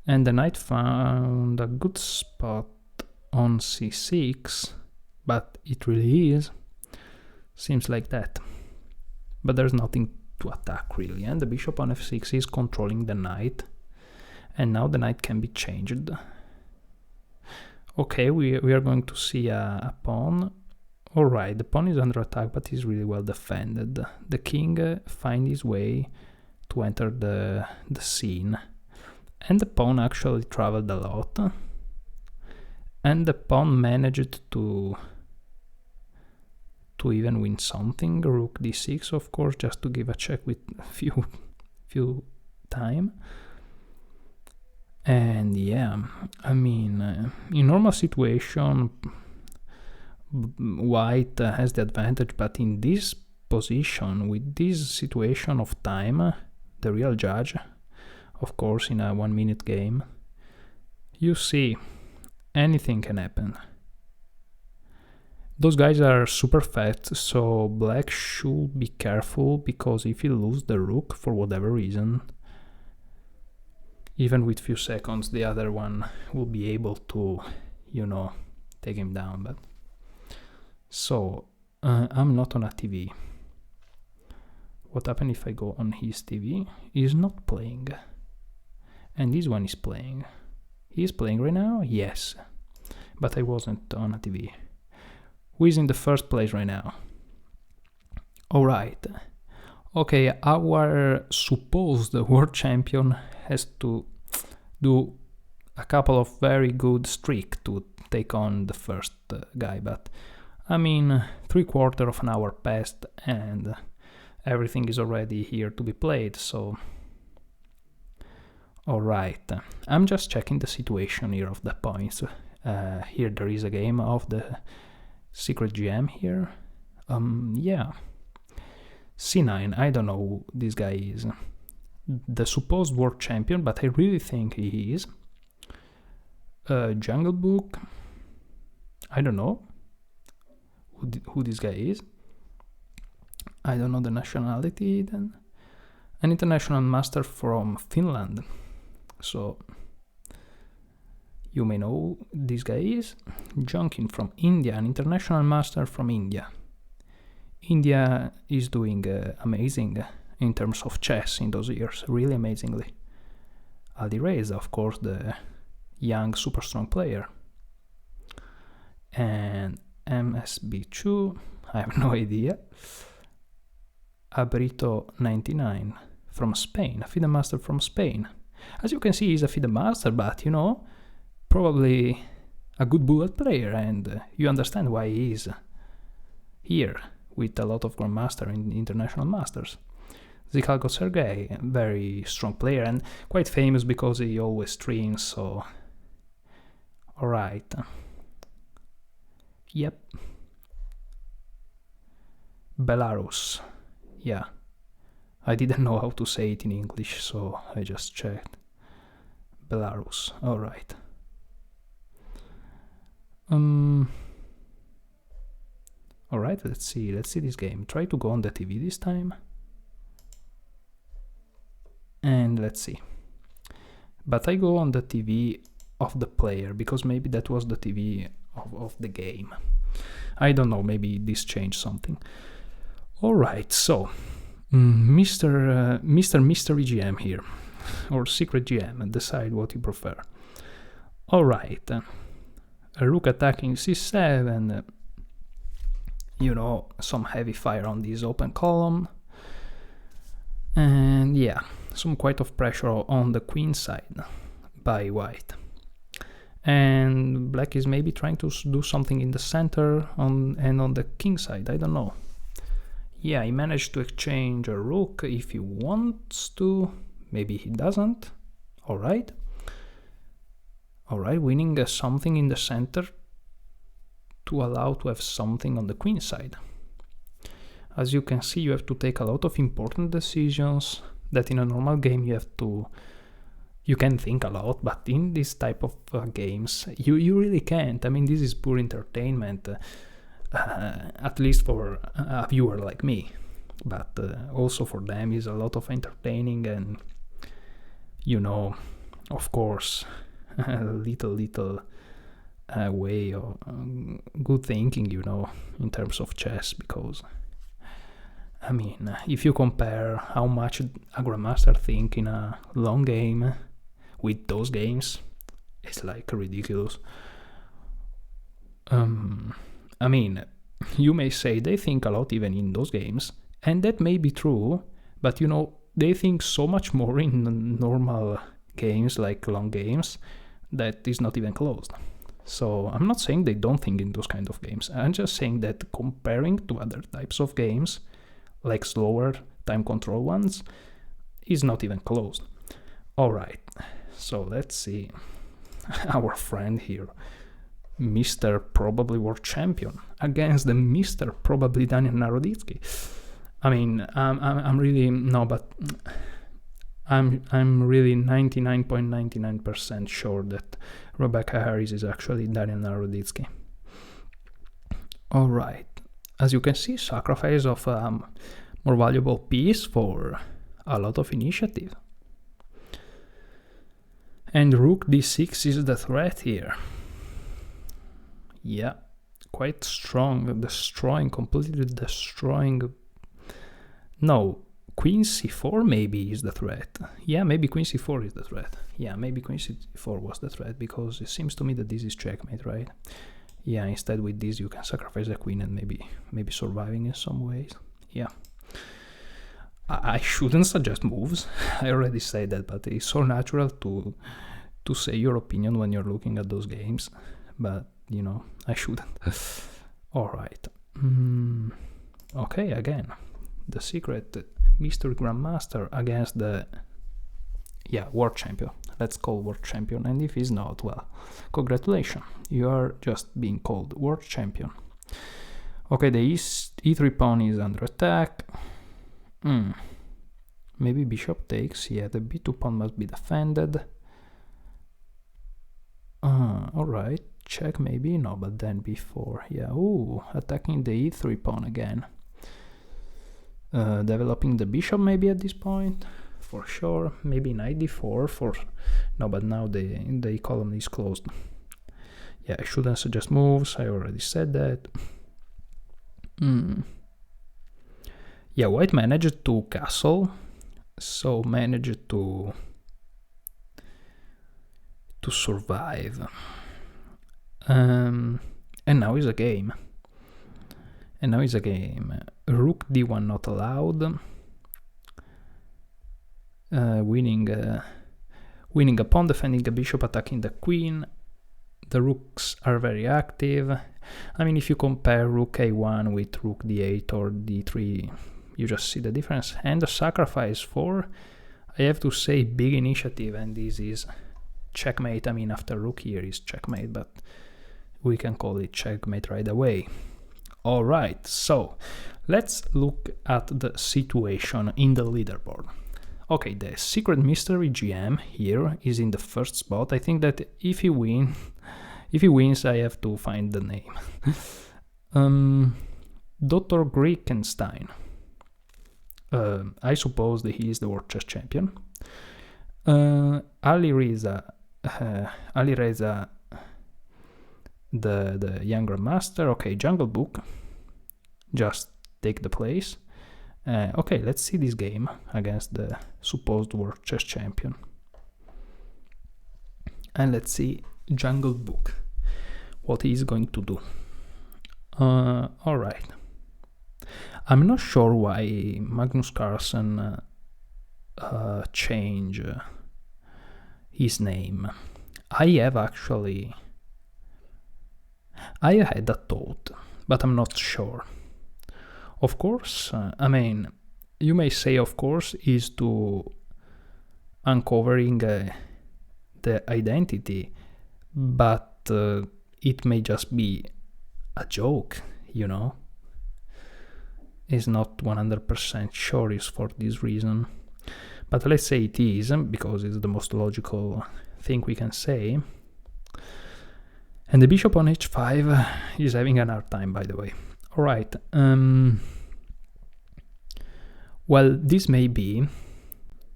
And the knight found a good spot on c6, but it really is. Seems like that. But there's nothing to attack really, and the bishop on f6 is controlling the knight. And now the knight can be changed. Okay, we are going to see a pawn. Alright, the pawn is under attack, but is really well defended. The king finds his way to enter the scene. And the pawn actually traveled a lot. And the pawn managed to even win something. Rook d6, of course, just to give a check with few time. And yeah, I mean, in normal situation, white has the advantage, but in this position, with this situation of time, the real judge, of course, in a 1 minute game, you see, anything can happen. Those guys are super fast, so black should be careful, because if you lose the rook for whatever reason, even with few seconds, the other one will be able to, you know, take him down. But so, I'm not on a TV. What happens if I go on his TV? He's not playing. And this one is playing. He is playing right now? Yes. But I wasn't on a TV. Who is in the first place right now? Alright. Okay, our supposed world champion has to do a couple of very good streaks to take on the first guy, but I mean, 3/4 of an hour passed and everything is already here to be played, so... Alright, I'm just checking the situation here of the points. Here there is a game of the secret GM here. Yeah. C9, I don't know who this guy is. The supposed world champion, but I really think he is. Jungle Book, I don't know who this guy is. I don't know the nationality then. An international master from Finland. So you may know who this guy is. Jonkin from India, an international master from India. India is doing amazing in terms of chess in those years, really amazingly. Alireza, of course, the young super strong player. And MSB2, I have no idea. Abrito 99 from Spain, a FIDE master from Spain. As you can see, he's a FIDE master, but you know, probably a good bullet player, and you understand why he is here with a lot of Grandmaster in International Masters. Zikalko Sergei, a very strong player and quite famous because he always streams, so... Alright. Yep. Belarus. Yeah. I didn't know how to say it in English, so I just checked. Belarus. Alright. Alright, let's see this game. Try to go on the TV this time. And let's see. But I go on the TV of the player, because maybe that was the TV of the game. I don't know, maybe this changed something. Alright, so Mr. Mystery GM here, or Secret GM, and decide what you prefer. Alright, a rook attacking c7, you know, some heavy fire on this open column, and yeah, some quite of pressure on the queen side by white. And black is maybe trying to do something in the center and on the king side, I don't know. Yeah, he managed to exchange a rook if he wants to, maybe he doesn't. Alright. Alright, winning something in the center to allow to have something on the queen side. As you can see, you have to take a lot of important decisions that in a normal game you can think a lot, but in this type of games you really can't. I mean, this is pure entertainment, at least for a viewer like me, but also for them is a lot of entertaining, and you know, of course, a little way of good thinking, you know, in terms of chess, because I mean, if you compare how much a Grandmaster think in a long game with those games, it's like ridiculous. I mean, you may say they think a lot even in those games, and that may be true, but you know, they think so much more in normal games, like long games, that is not even close. So I'm not saying they don't think in those kind of games, I'm just saying that comparing to other types of games, like slower time control ones, is not even close. Alright, so let's see our friend here, Mr. Probably World Champion, against the Mr. Probably Daniel Naroditsky. I mean, I'm really, no, but I'm really 99.99% sure that Rebecca Harris is actually Daniel Naroditsky. Alright, as you can see, sacrifice of more valuable piece for a lot of initiative. And rook d6 is the threat here. Yeah, quite strong, completely destroying. No, queen c4 maybe is the threat. Yeah, maybe queen c4 is the threat. Yeah, maybe queen c4 was the threat, because it seems to me that this is checkmate, right? Yeah, instead with this you can sacrifice the queen and maybe surviving in some ways. Yeah. I shouldn't suggest moves, I already said that, but it's so natural to say your opinion when you're looking at those games, but you know, I shouldn't. Alright. Okay, again, the secret mystery grandmaster against the world champion. Let's call world champion, and if he's not, well, congratulations, you are just being called world champion. Okay, the e3 pawn is under attack. Maybe bishop takes. Yeah, the b2 pawn must be defended. Alright, check maybe, no, but then b4. Yeah, ooh, attacking the e3 pawn again. Developing the bishop maybe at this point, for sure. Maybe knight d4 for... No, but now the column is closed. Yeah, I shouldn't suggest moves, I already said that. Yeah, white managed to castle, so managed to survive. And now is a game. Rook d1 not allowed. Winning a pawn, defending a bishop, attacking the queen. The rooks are very active. I mean, if you compare rook a1 with rook d8 or d3, you just see the difference. And the sacrifice 4, I have to say, big initiative, and this is checkmate. I mean, after rook here is checkmate, but we can call it checkmate right away. All right, so let's look at the situation in the leaderboard. Okay, the secret mystery GM here is in the first spot. I think that if he wins, I have to find the name. Dr. Grekenstein. I suppose that he is the world chess champion. Alireza, the younger master. Okay, Jungle Book. Just take the place. Okay, let's see this game against the supposed world chess champion. And let's see Jungle Book, what he is going to do. Alright. I'm not sure why Magnus Carlsen changed his name. I had a thought, but I'm not sure. Of course, I mean, you may say, of course, is to uncovering the identity, but it may just be a joke, you know? It's not 100% sure it's for this reason. But let's say it is, because it's the most logical thing we can say. And the bishop on h5 is having a hard time, by the way. Alright, well, this may be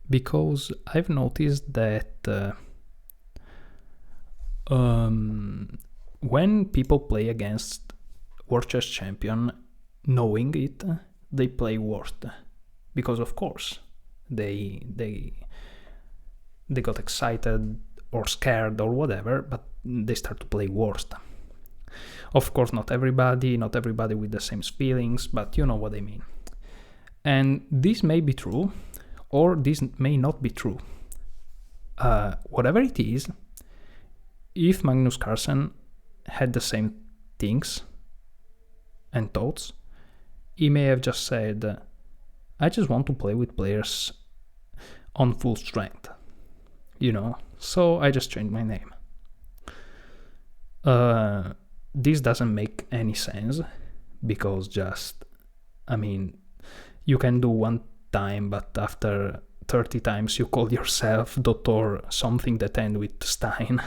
because I've noticed that when people play against world chess champion, knowing it, they play worst, because of course they got excited or scared or whatever, but they start to play worst. Of course, not everybody with the same feelings, but you know what I mean. And this may be true, or this may not be true. Whatever it is, if Magnus Carlsen had the same things and thoughts, he may have just said, I just want to play with players on full strength, you know, so I just changed my name. This doesn't make any sense, because you can do one time, but after 30 times you call yourself Dr. something that end with Stein,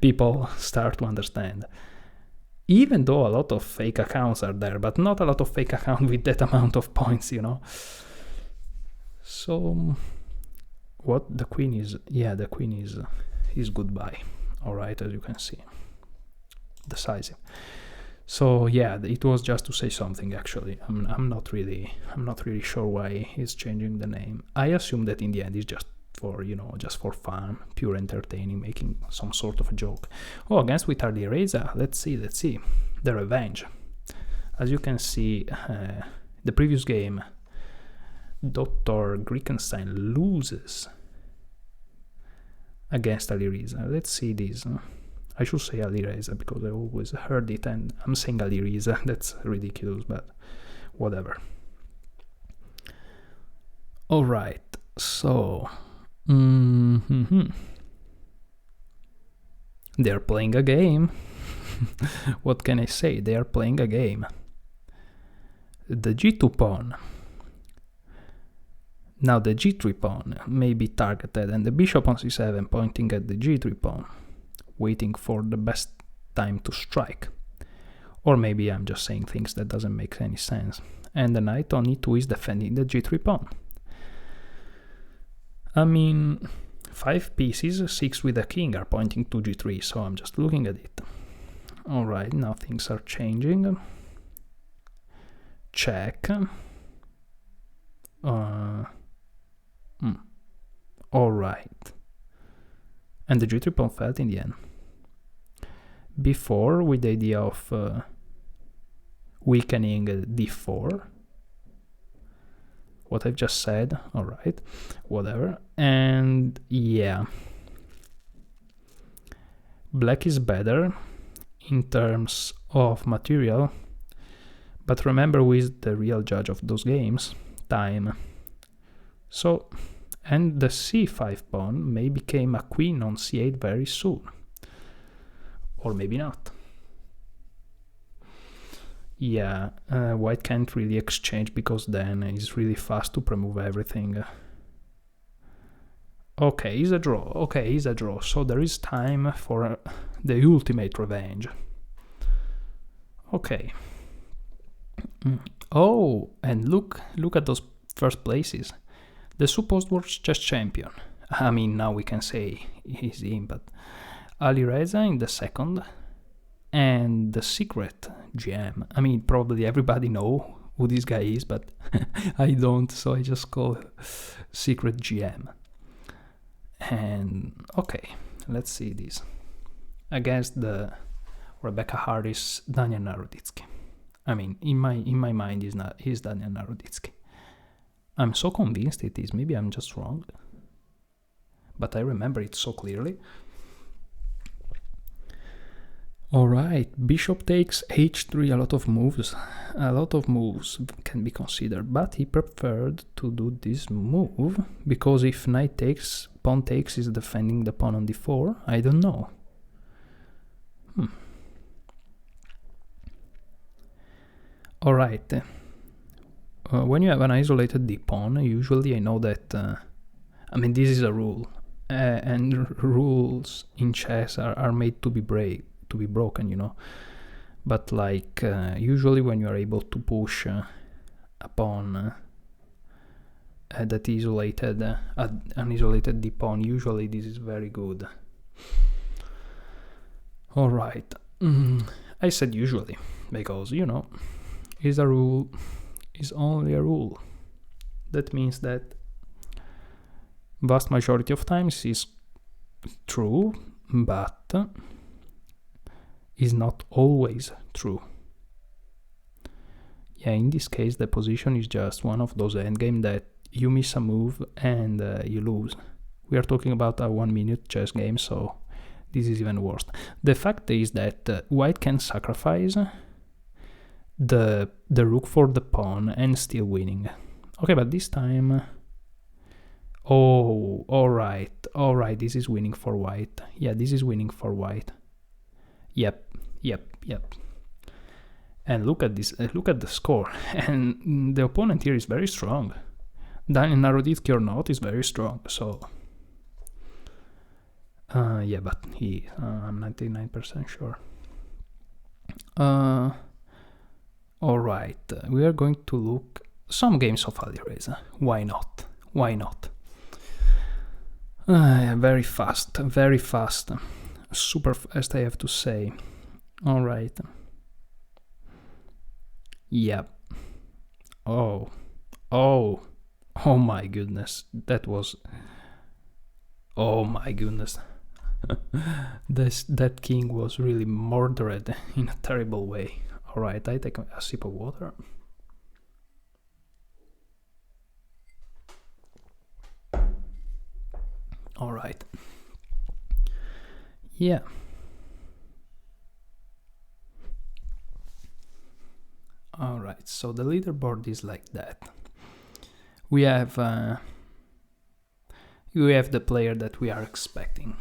people start to understand. Even though a lot of fake accounts are there, but not a lot of fake accounts with that amount of points, you know. So, what the queen is? Yeah, the queen is goodbye. All right, as you can see, decisive. So yeah, it was just to say something. Actually, I'm not really sure why he's changing the name. I assume that in the end it's just for, you know, just for fun, pure entertaining, making some sort of a joke. Oh, against with alireza. Let's see the revenge. As you can see, the previous game, Dr. Grekenstein loses against alireza. Let's see this. I should say alireza because I always heard it and I'm saying alireza. That's ridiculous, but whatever. All right, so they're playing a game. What can I say? They are playing a game. The g2 pawn. Now the g3 pawn may be targeted, and the bishop on c7 pointing at the g3 pawn, waiting for the best time to strike. Or maybe I'm just saying things that doesn't make any sense. And the knight on e2 is defending the g3 pawn. I mean, 5 pieces, 6 with a king are pointing to g3, so I'm just looking at it. Alright, now things are changing. Check. Alright. And the g3 pawn fell in the end. Before, with the idea of weakening d4. What I've just said, alright, whatever. And yeah. Black is better in terms of material, but remember who is the real judge of those games? Time. So, and the c5 pawn may become a queen on c8 very soon. Or maybe not. Yeah, white can't really exchange because then it's really fast to remove everything. Okay, it's a draw. Okay, it's a draw. So there is time for the ultimate revenge. Okay. Oh, and look at those first places. The supposed world chess champion. I mean, now we can say he's him, but Alireza in the second, and the secret GM. I mean, probably everybody know who this guy is, but I don't, so I just call secret GM. And okay, let's see this. Against the Rebecca Harris, Daniel Naroditsky. I mean, in my mind, he's Daniel Naroditsky. I'm so convinced it is. Maybe I'm just wrong, but I remember it so clearly. Alright, bishop takes h3, a lot of moves can be considered, but he preferred to do this move, because if knight takes, pawn takes is defending the pawn on d4, I don't know. Alright, when you have an isolated d-pawn, usually I know that, I mean, this is a rule, and rules in chess are made to be broken, you know. But like usually when you are able to push a pawn that isolated, an isolated d-pawn, usually this is very good. Alright, I said usually, because, you know, is a rule, is only a rule. That means that vast majority of times is true, but is not always true. Yeah, in this case the position is just one of those endgame that you miss a move and you lose. We are talking about a 1-minute chess game, so this is even worse. The fact is that white can sacrifice the rook for the pawn and still winning. Okay, but this time... Oh, alright, this is winning for white. Yeah, this is winning for white. Yep. And look at this, look at the score. And the opponent here is very strong. Daniel Naroditsky or not is very strong, so... yeah, but I'm 99% sure. Alright, we are going to look some games of alireza. Why not? Very fast, super fast, I have to say. Alright. Yep. Oh my goodness, that was... Oh my goodness. That king was really murdered in a terrible way. Alright, I take a sip of water. Alright. Yeah. Alright, so the leaderboard is like that. We have the player that we are expecting.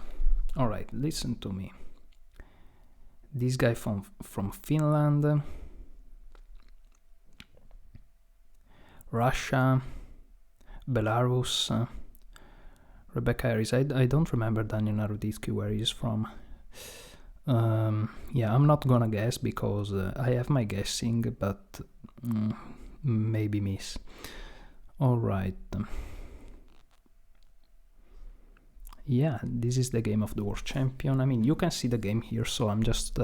Alright, listen to me. This guy from Finland, Russia, Belarus, Rebecca Harris. I don't remember Daniel Naroditsky where he is from. Yeah, I'm not gonna guess because I have my guessing, but maybe miss. Alright. Yeah, this is the game of the world champion. I mean, you can see the game here, so I'm just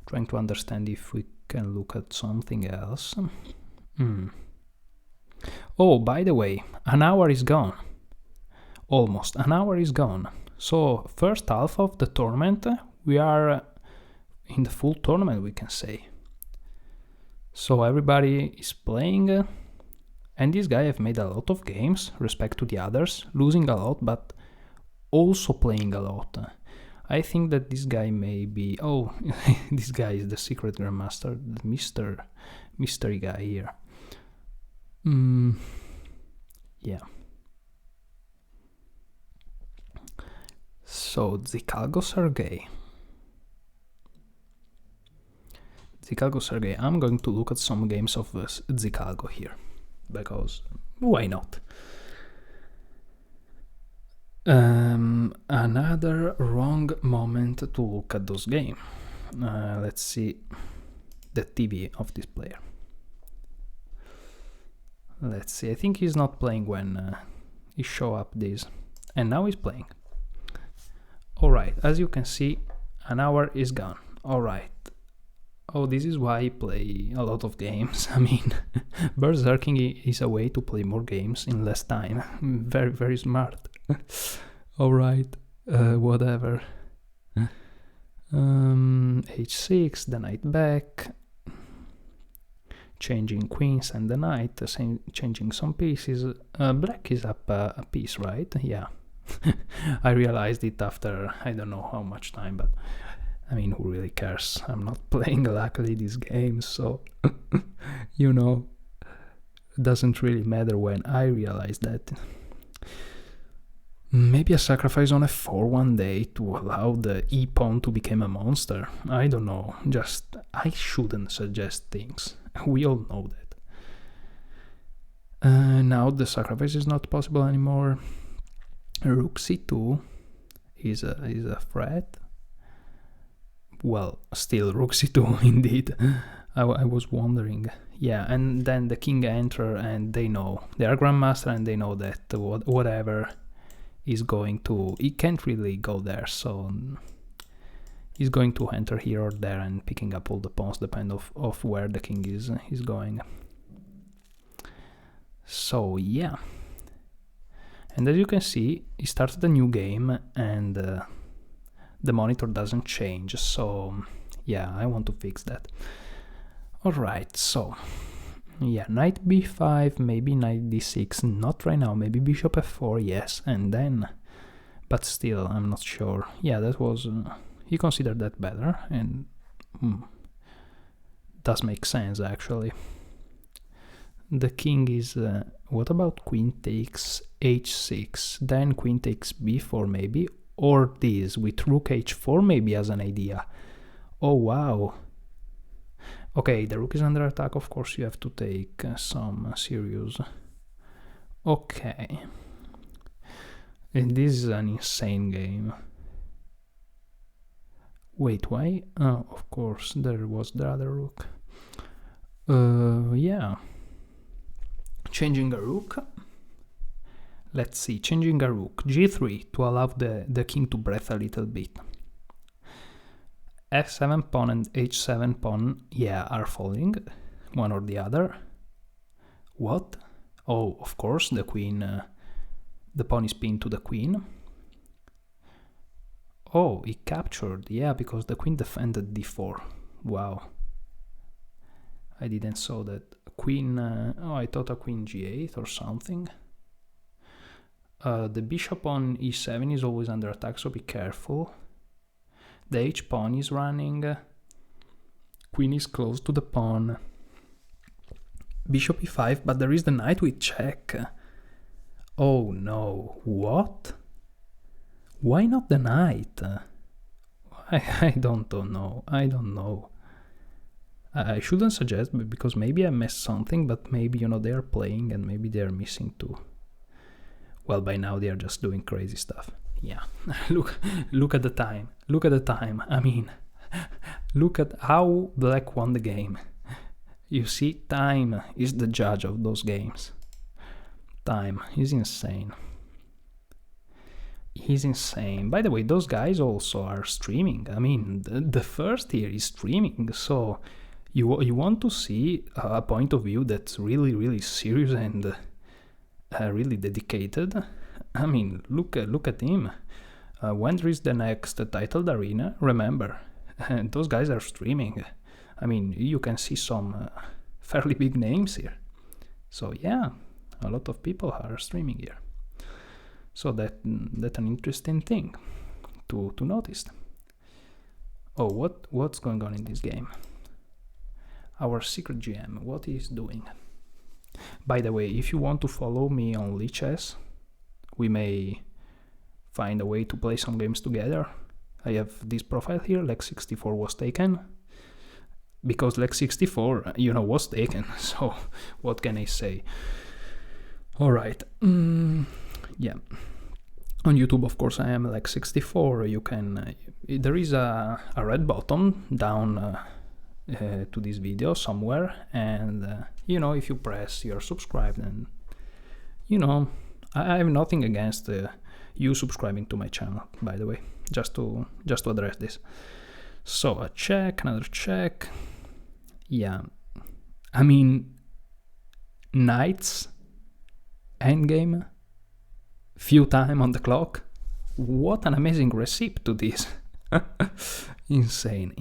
trying to understand if we can look at something else. Oh, by the way, an hour is gone. Almost an hour is gone. So, first half of the tournament, we are in the full tournament, we can say. So everybody is playing, and this guy have made a lot of games, respect to the others, losing a lot, but also playing a lot. I think that this guy may be... Oh, this guy is the secret grandmaster, the mystery guy here. Yeah. So, Zicalgo Sergey. I'm going to look at some games of Zicalgo here, because why not? Another wrong moment to look at those games. Let's see the TV of this player. Let's see, I think he's not playing when he show up this, and now he's playing. Alright, as you can see, an hour is gone. Alright. Oh, this is why I play a lot of games. I mean, berserking is a way to play more games in less time. Very, very smart. Alright, whatever. H6, the knight back. Changing queens and the knight, changing some pieces. Black is up a piece, right? Yeah. I realized it after I don't know how much time, but I mean, who really cares? I'm not playing luckily these games, so you know, it doesn't really matter when I realize that. Maybe a sacrifice on f4 one day to allow the e-pawn to become a monster. I don't know, just I shouldn't suggest things. We all know that. Now the sacrifice is not possible anymore. Rook c2 is a threat. Well, still rook c2 indeed. I was wondering. Yeah, and then the king enter, and they know. They are grandmaster and they know that whatever is going to... He can't really go there, so he's going to enter here or there and picking up all the pawns depending of where the king is going. So yeah. And as you can see, he started a new game and the monitor doesn't change, so yeah, I want to fix that. Alright, so yeah, knight b5, maybe knight d6, not right now, maybe bishop f4, yes, and then, but still, I'm not sure. Yeah, that was, he considered that better, and does make sense actually. The king is, what about queen takes h6, then queen takes b4 maybe, or this with rook h4 maybe as an idea. Oh wow. Okay, the rook is under attack, of course you have to take some serious. Okay. And this is an insane game. Wait, why? Oh, of course, there was the other rook. Yeah. Changing a rook. Let's see, changing a rook. g3 to allow the king to breathe a little bit. f7 pawn and h7 pawn, yeah, are falling, one or the other. What? Oh, of course, the queen, the pawn is pinned to the queen. Oh, he captured, yeah, because the queen defended d4. Wow. I didn't saw that. Queen, oh, I thought a queen g8 or something. The bishop on e7 is always under attack, so be careful. The h-pawn is running. Queen is close to the pawn. Bishop e5, but there is the knight with check. Oh no, what? Why not the knight? I don't know, I don't know. I shouldn't suggest, because maybe I missed something, but maybe, you know, they are playing and maybe they are missing too. Well, by now they are just doing crazy stuff. Yeah, look at the time. Look at the time. I mean, look at how black won the game. You see, time is the judge of those games. Time is insane. He's insane. By the way, those guys also are streaming. I mean, the first here is streaming, so you want to see a point of view that's really, really serious and really dedicated. I mean, look at him. When there is the next titled arena, remember, those guys are streaming. I mean, you can see some fairly big names here. So yeah, a lot of people are streaming here. So that's an interesting thing. to notice. Oh, what's going on in this game? Our secret GM, what he's doing. By the way, if you want to follow me on Lichess, we may find a way to play some games together. I have this profile here, Lex64 was taken. Because Lex64, was taken, so what can I say? Alright, yeah. On YouTube, of course, I am Lex64. You can, there is a red button down to this video somewhere, and if you press you're subscribed, and I have nothing against you subscribing to my channel, by the way, just to address this. So a check, another check. Yeah, I mean, knights endgame, few time on the clock. What an amazing recipe to this. Insane.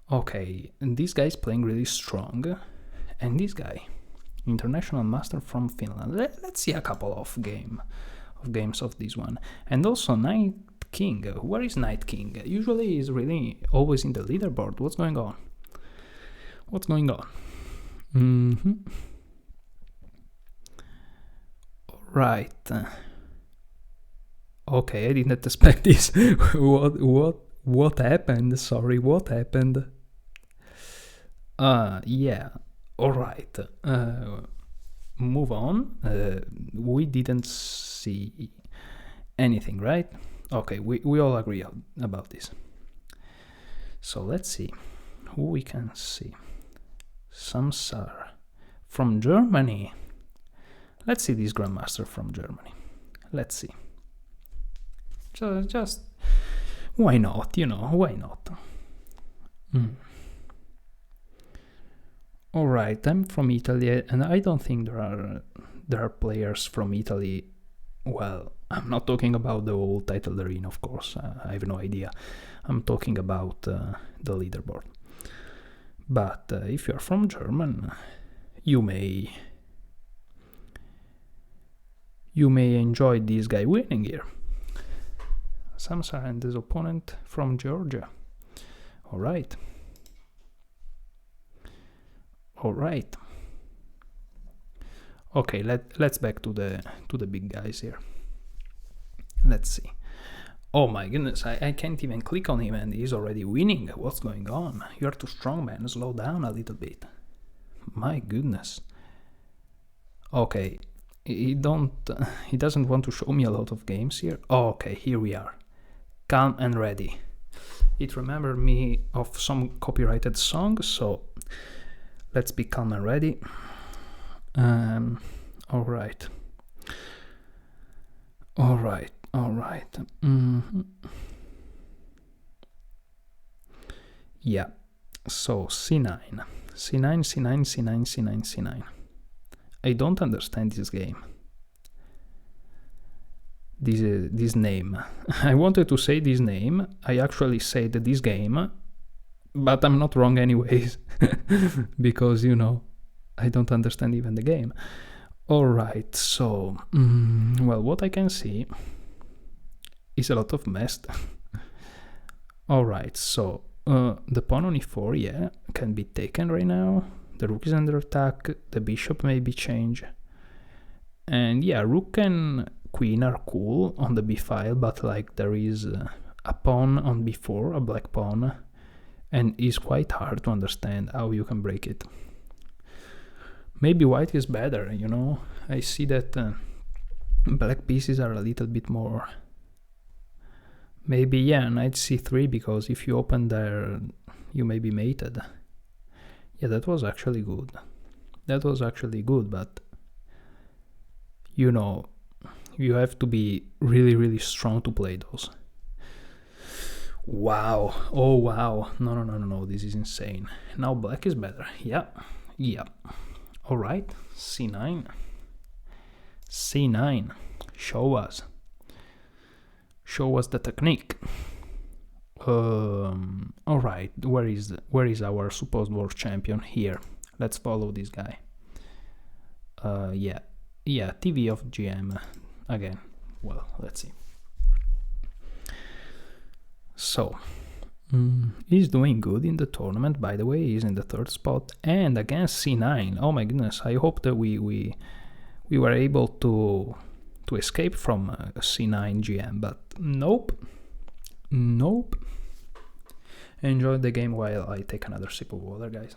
Okay, and this guy is playing really strong, and this guy, international master from Finland. Let's see a couple of games of this one. And also Knight King. Where is Knight King? Usually he's really always in the leaderboard. What's going on? Right. Okay, I didn't expect this. What happened? Sorry, what happened? Yeah. Alright. Move on. We didn't see anything, right? Okay, we all agree about this. So let's see who we can see. Samsar from Germany. Let's see this Grandmaster from Germany. Let's see. Just why not? Why not? All right, I'm from Italy, and I don't think there are players from Italy. Well, I'm not talking about the whole title arena, of course. I have no idea. I'm talking about the leaderboard. But if you're from German, you may enjoy this guy winning here. Samsar and his opponent from Georgia. All right. Okay, let's back to the big guys here. Let's see. Oh my goodness, I can't even click on him and he's already winning. What's going on? You're too strong, man. Slow down a little bit. My goodness. Okay, he doesn't want to show me a lot of games here. Oh, okay, here we are. Calm and ready. It remembered me of some copyrighted song, so let's be calm and ready. All right. Yeah. So C9. I don't understand this game. This name. I wanted to say this name. I actually said this game, but I'm not wrong anyways, because I don't understand even the game. Alright, so well, what I can see is a lot of mess. Alright, so the pawn on e4, yeah, can be taken right now. The rook is under attack, the bishop may be changed. And yeah, rook and queen are cool on the b file, but like there is a pawn on b4, a black pawn, and it's quite hard to understand how you can break it. Maybe white is better, I see that black pieces are a little bit more. Maybe, yeah, knight c3, because if you open there, you may be mated. Yeah, that was actually good. But you have to be really, really strong to play those. Wow. Oh, wow. No. This is insane. Now black is better. Yeah. All right. C9. Show us the technique. All right. Where is our supposed world champion? Here. Let's follow this guy. Yeah. TV of GM again. Well, let's see. So, he's doing good in the tournament, by the way. He's in the 3rd spot, and against c9. Oh my goodness, I hope that we were able to escape from c9 GM, but nope. Enjoy the game while I take another sip of water, guys.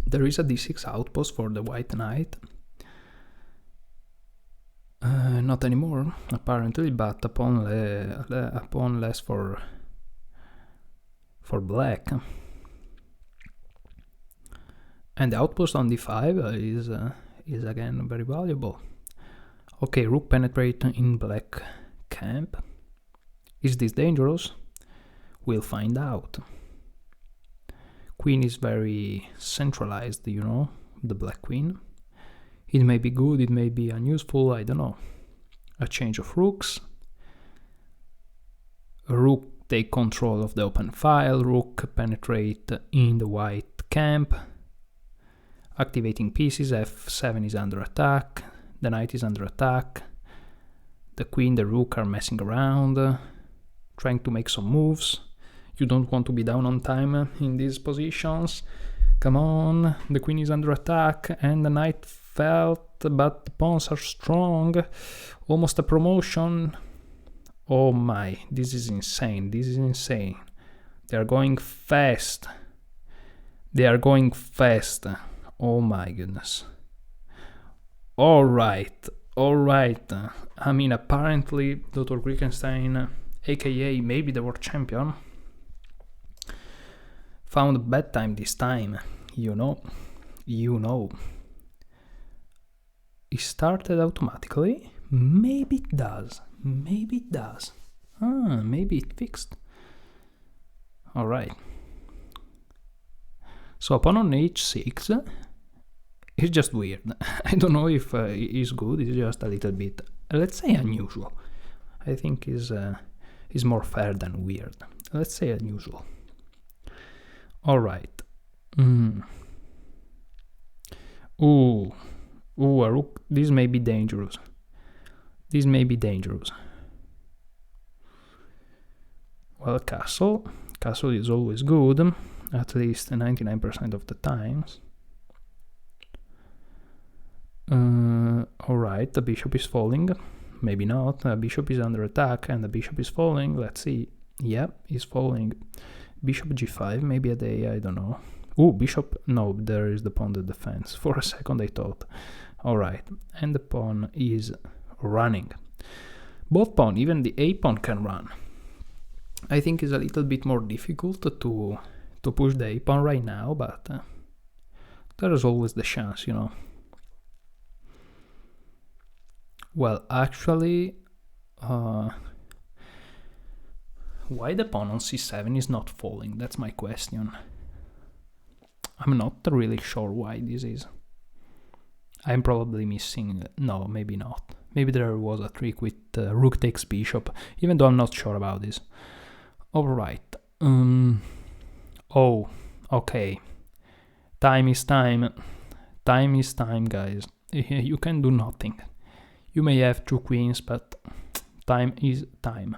There is a d6 outpost for the white knight. Not anymore, apparently, but upon less for black. And the outpost on d5 is again very valuable. Okay, rook penetrate in black camp. Is this dangerous? We'll find out. Queen is very centralized, you know, the black queen. It may be good, it may be unuseful, I don't know. A change of rooks. Rook take control of the open file, rook penetrate in the white camp. Activating pieces, f7 is under attack, the knight is under attack. The queen, the rook are messing around, trying to make some moves. You don't want to be down on time in these positions. Come on, the queen is under attack and the knight fell, but the pawns are strong. Almost a promotion. Oh my, this is insane, this is insane. They are going fast. They are going fast. Oh my goodness. Alright. I mean, apparently Dr. Griekenstein, aka maybe the world champion, found a bad time this time, you know. It started automatically. Maybe it does. Maybe it fixed. Alright. So pawn on h6 is just weird. I don't know if it's good, it's just a little bit, let's say, unusual. I think is more fair than weird. Let's say unusual. Alright. Ooh, a rook. This may be dangerous. Well, castle. Castle is always good, at least 99% of the times. Alright, the bishop is falling. Maybe not. The bishop is under attack and the bishop is falling. Let's see. Yeah, he's falling. Bishop g5, maybe a day, I don't know. Ooh, bishop. No, there is the pawn that defends. For a second I thought. Alright, and the pawn is running. Both pawn, even the a pawn can run. I think it's a little bit more difficult to push the a pawn right now, but there is always the chance, you know. Well, actually, why the pawn on c7 is not falling? That's my question. I'm not really sure why this is. I'm probably missing... No, maybe not. Maybe there was a trick with rook takes bishop, even though I'm not sure about this. Alright. Oh, okay. Time is time. Time is time, guys. You can do nothing. You may have two queens, but time is time.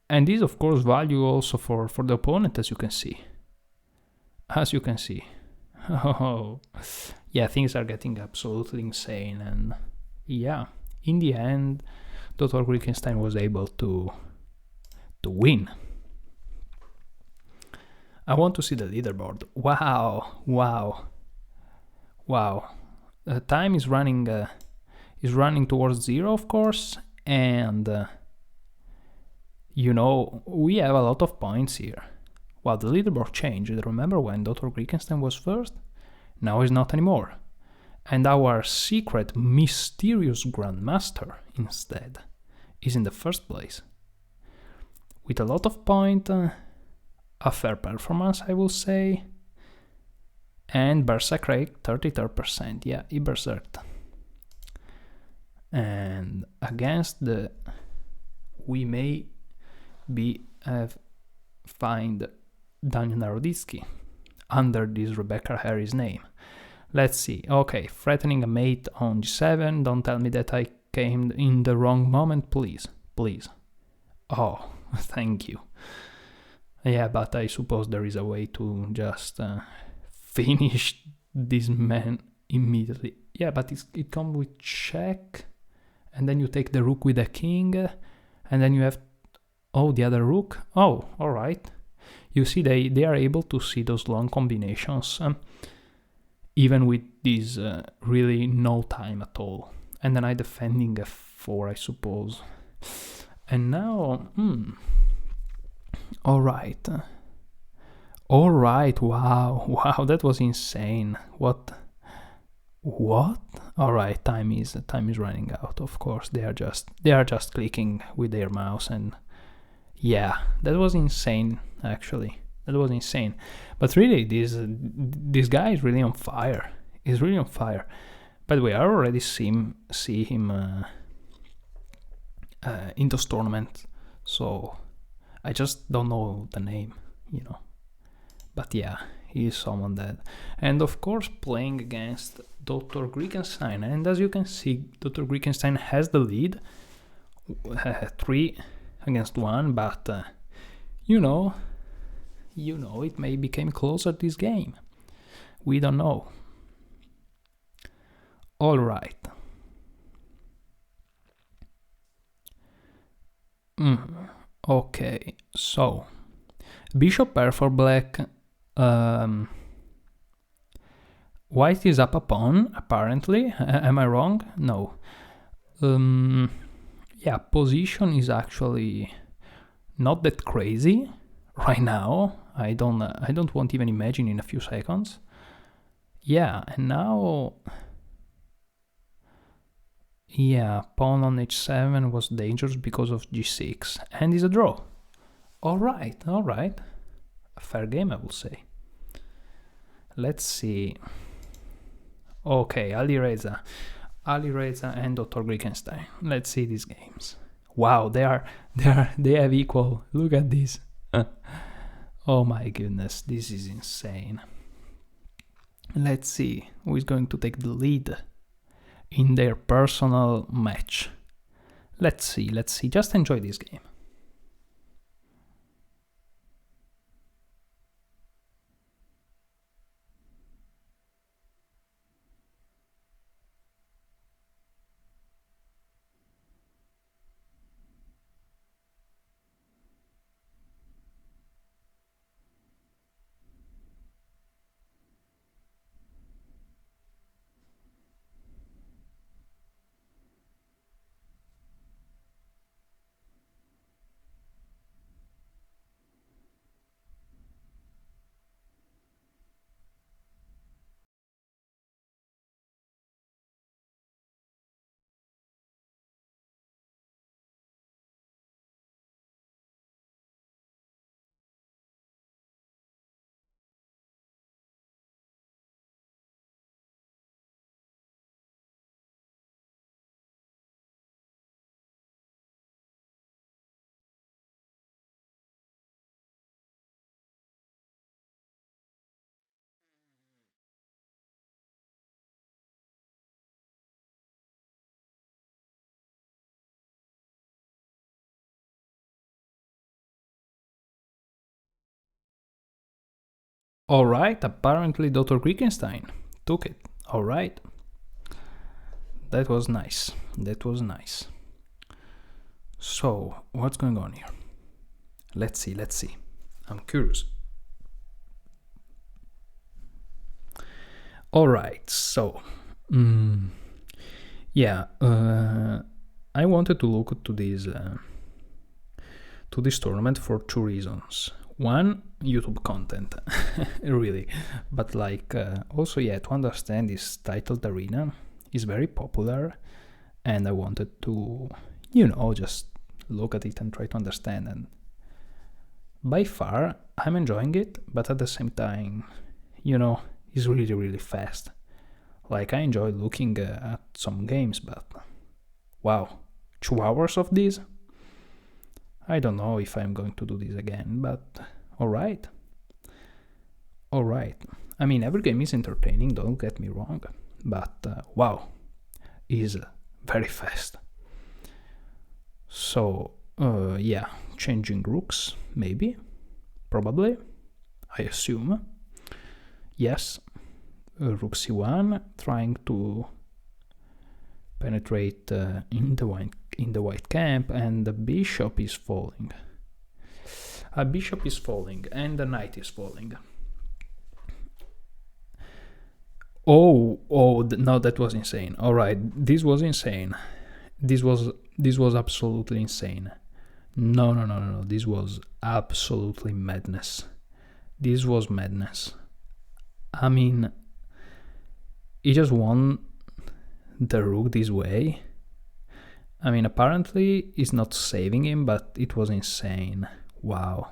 And this, of course, value also for the opponent, as you can see. Oh, yeah, things are getting absolutely insane, and yeah, in the end, Dr. Griekenstein was able to win. I want to see the leaderboard. Wow. Time is running towards 0, of course, and you know, we have a lot of points here. Well, the leaderboard changed. Remember when Dr. Griekenstein was first? Now he's not anymore. And our secret, mysterious Grandmaster, instead, is in the first place. With a lot of points, a fair performance, I will say. And Berserk rate, 33%. Yeah, he berserked. And against the... We may find Daniel Naroditsky under this Rebecca Harris name. Let's see. Okay, threatening a mate on g7. Don't tell me that I came in the wrong moment, please. Please. Oh, thank you. Yeah, but I suppose there is a way to just finish this man immediately. Yeah, but it comes with check, and then you take the rook with the king, and then you have, oh, the other rook. Oh, all right. You see, they are able to see those long combinations, even with this really no time at all. And then I defending f4, I suppose. And now, all right. All right, wow, that was insane. What? All right, time is running out. Of course, they are just clicking with their mouse, and yeah, that was insane. Actually, that was insane. But really, this guy is really on fire. He's really on fire. By the way, I already see him in those tournaments, so I just don't know the name, you know. But yeah, he is someone that, and of course playing against Dr. Griekenstein, and as you can see, Dr. Griekenstein has the lead, 3-1, but you know, it may become closer this game. We don't know. All right. Okay, so bishop pair for black. White is up a pawn, apparently. Am I wrong? No. Yeah, position is actually not that crazy right now. I don't want even imagine in a few seconds. Yeah, and now, yeah, pawn on h7 was dangerous because of g6, and is a draw. All right. A fair game, I will say. Let's see. Okay, alireza and Dr. Griekenstein. Let's see these games. Wow, they have equal. Look at this. Oh my goodness, this is insane. Let's see who is going to take the lead in their personal match. Let's see. Just enjoy this game. All right, apparently Dr. Griekenstein took it. All right. That was nice. So, what's going on here? Let's see. I'm curious. All right, so, yeah, I wanted to look to this tournament for two reasons. One, YouTube content, really, but like also, yeah, to understand this titled arena is very popular, and I wanted to, just look at it and try to understand. And by far, I'm enjoying it, but at the same time, it's really, really fast. Like, I enjoy looking at some games, but wow, 2 hours of this? I don't know if I'm going to do this again, but alright. Alright. I mean, every game is entertaining, don't get me wrong, but wow, is very fast. So, yeah, changing rooks, maybe, probably, I assume. Yes, rook c1, trying to penetrate in the white camp, and the bishop is falling. A bishop is falling, and the knight is falling. Oh, no, that was insane. All right, this was insane. This was absolutely insane. No. This was absolutely madness. This was madness. I mean, he just won the rook this way. I mean, apparently it's not saving him, but it was insane. Wow.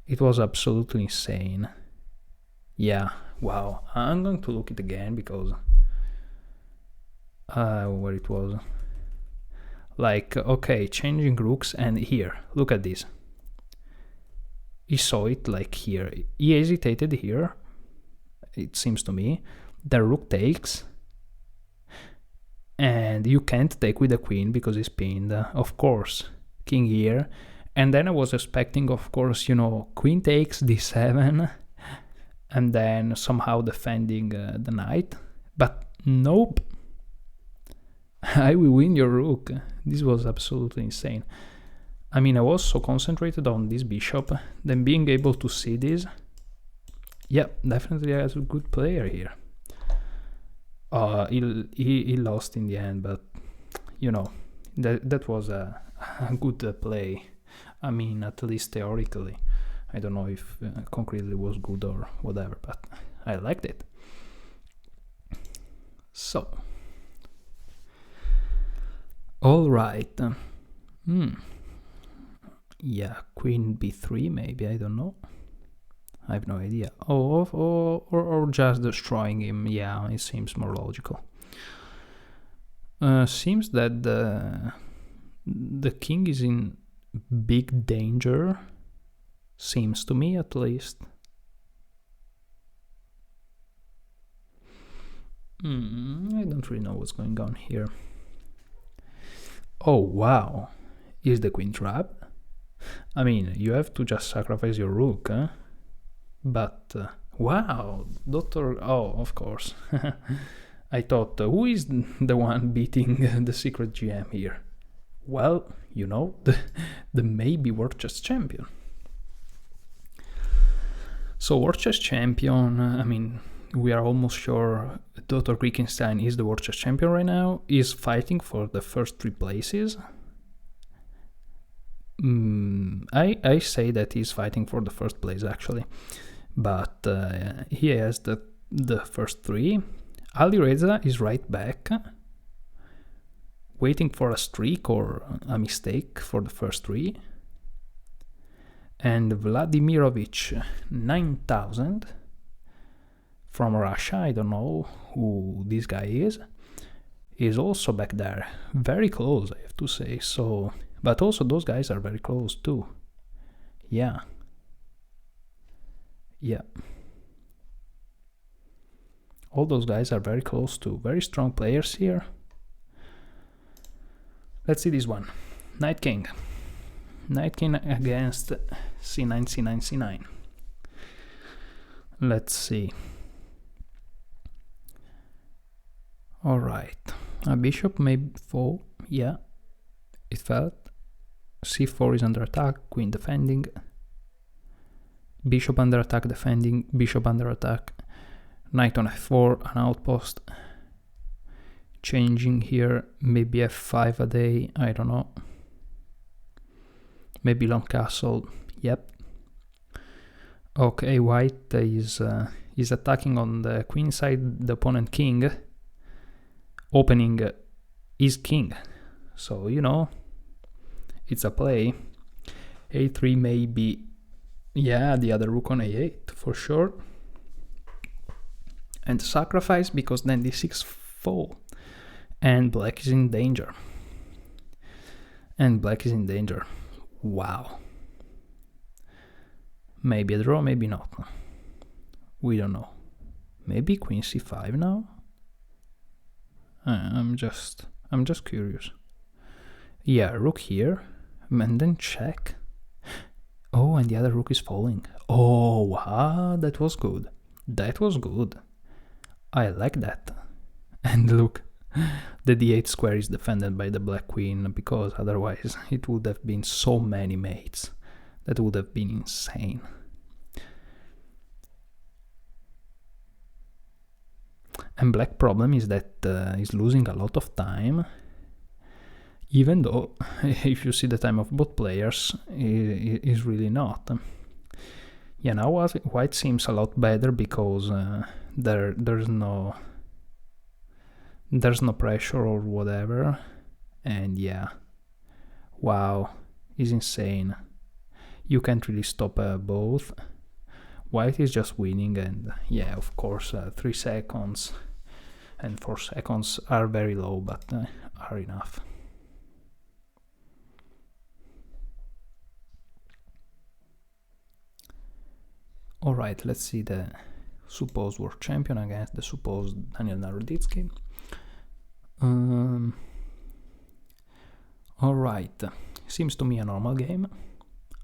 It was absolutely insane. Yeah, wow. I'm going to look it again because where it was. Like, okay, changing rooks, and here, look at this. He saw it like here. He hesitated here, it seems to me. The rook takes, and you can't take with the queen because it's pinned, of course. King here, and then I was expecting, of course, you know, queen takes d7, and then somehow defending the knight, but nope. I will win your rook. This was absolutely insane. I mean, I was so concentrated on this bishop, then being able to see this. Yeah, definitely as a good player here. He lost in the end, but you know, that was a good play. I mean, at least theoretically. I don't know if concretely was good or whatever, but I liked it. So. All right. Yeah, queen b3 maybe, I don't know. I have no idea. Or just destroying him. Yeah, it seems more logical. Seems that the king is in big danger. Seems to me, at least. I don't really know what's going on here. Oh, wow. Is the queen trap? I mean, you have to just sacrifice your rook, eh? But, wow, Doctor... Oh, of course. I thought, who is the one beating the secret GM here? Well, you know, the maybe World Chess Champion. So, World Chess Champion, I mean, we are almost sure Dr. Griekenstein is the World Chess Champion right now, is fighting for the first 3 places. I say that he's fighting for the first place, actually. But he has the first 3. Alireza is right back, waiting for a streak or a mistake for the first 3. And Vladimirovich 9000 from Russia, I don't know who this guy is also back there. Very close, I have to say. So, but also those guys are very close too. Yeah. All those guys are very close too. Very strong players here. Let's see this one. Knight King. Knight King against c9, c9, c9. Let's see. Alright. A bishop may fall. Yeah. It fell. c4 is under attack. Queen defending. Bishop under attack, defending. Bishop under attack. Knight on f4, an outpost. Changing here. Maybe f5 a day. I don't know. Maybe long castle. Yep. Okay, white is attacking on the queen side, the opponent king. Opening his king. So, you know, it's a play. a3 maybe. Yeah, the other rook on a8 for sure. And sacrifice because then d6 fall. And black is in danger. Wow. Maybe a draw, maybe not. We don't know. Maybe queen c5 now? I'm just curious. Yeah, rook here, and then check. Oh, and the other rook is falling. Oh, wow, that was good. That was good. I like that. And look, the d8 square is defended by the black queen, because otherwise it would have been so many mates. That would have been insane. And black problem is that he's losing a lot of time, even though if you see the time of both players, is really not. Yeah, now white seems a lot better because there's no pressure or whatever, and yeah, wow, it's insane. You can't really stop both. White is just winning, and yeah, of course, 3 seconds and 4 seconds are very low, but are enough. Alright, let's see the supposed world champion against the supposed Daniel Naroditsky. Alright, seems to me a normal game.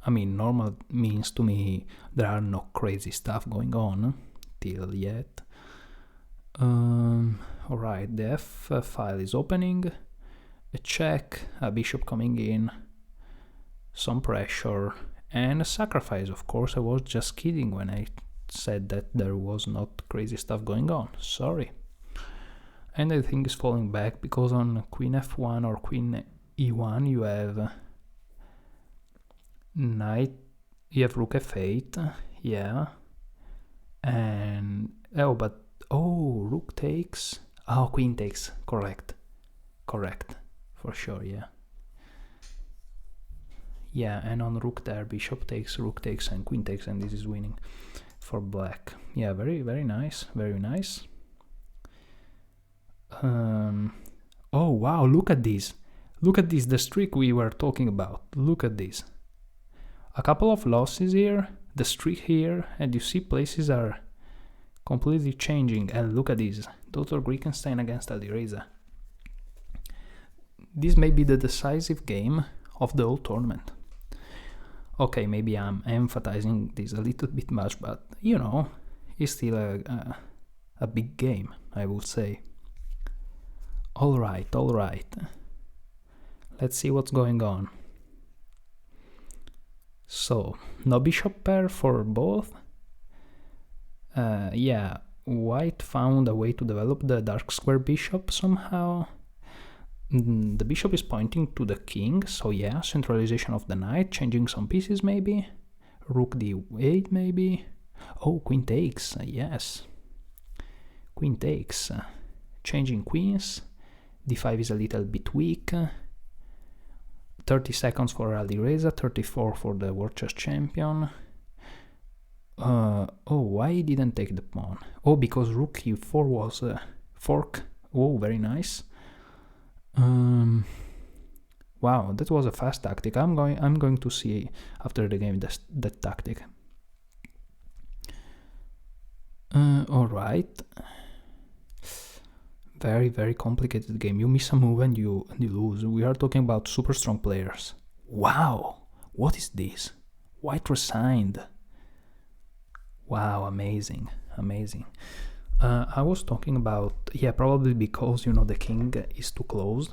I mean, normal means to me there are no crazy stuff going on till yet. Alright, the F file is opening, a check, a bishop coming in, some pressure, and a sacrifice. Of course, I was just kidding when I said that there was not crazy stuff going on. Sorry. And I think it's falling back because on queen f1 or queen e1 you have knight, you have rook f8, yeah, and rook takes, queen takes, correct, for sure, yeah, and on rook there, bishop takes, rook takes, and queen takes, and this is winning for black. Yeah, very nice, very nice. Oh wow, look at this, the streak we were talking about. Look at this, a couple of losses here, the streak here, and you see places are completely changing. And look at this, Dr. Greekenstein against alireza. This may be the decisive game of the whole tournament. Okay, maybe I'm emphasizing this a little bit much, but you know, it's still a big game, I would say. Alright, let's see what's going on. So, no bishop pair for both. Yeah, white found a way to develop the dark square bishop somehow. The bishop is pointing to the king, so yeah, centralization of the knight, changing some pieces maybe. Rook d8 maybe. Oh, queen takes, yes. Queen takes, changing queens. d5 is a little bit weak. 30 seconds for alireza, 34 for the world chess champion. Oh, why he didn't take the pawn? Oh, because rook e4 was fork. Oh, very nice. Wow, that was a fast tactic. I'm going to see after the game that tactic. All right. Very complicated game. You miss a move and you lose. We are talking about super strong players. Wow, what is this? White resigned. Wow, amazing. I was talking about, yeah, probably because, you know, the king is too close,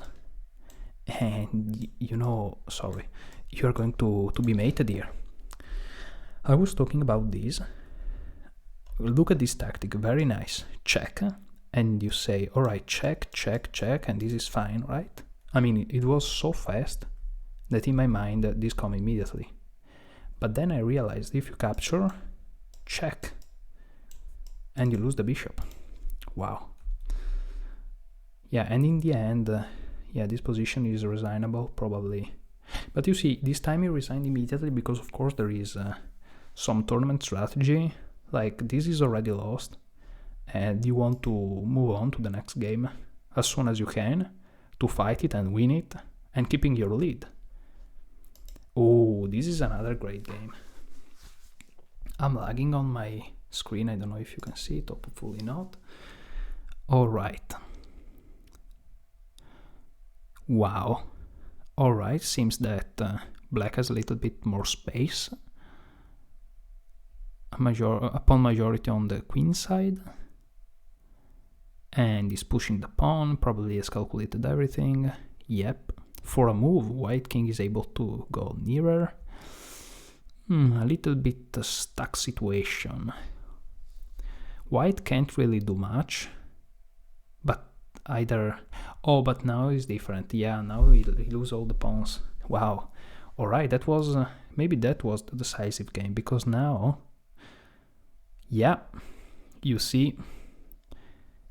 and you know, sorry, you're going to be mated here. I was talking about this. Look at this tactic, very nice. Check, and you say, all right, check, and this is fine, right? I mean, it was so fast that in my mind this come immediately. But then I realized if you capture, check, and you lose the bishop. Wow. Yeah, and in the end, yeah, this position is resignable, probably. But you see, this time he resigned immediately because, of course, there is some tournament strategy. Like, this is already lost, and you want to move on to the next game as soon as you can, to fight it and win it, and keeping your lead. Oh, this is another great game. I'm lagging on my screen. I don't know if you can see it, hopefully not. Alright. Wow. Alright, seems that black has a little bit more space. Upon majority on the queen side. And he's pushing the pawn, probably has calculated everything. Yep. For a move, white king is able to go nearer. A little bit stuck situation. White can't really do much. But either... Oh, but now it's different. Yeah, now he lose all the pawns. Wow. Alright, that was... maybe that was the decisive game, because now... Yeah, you see...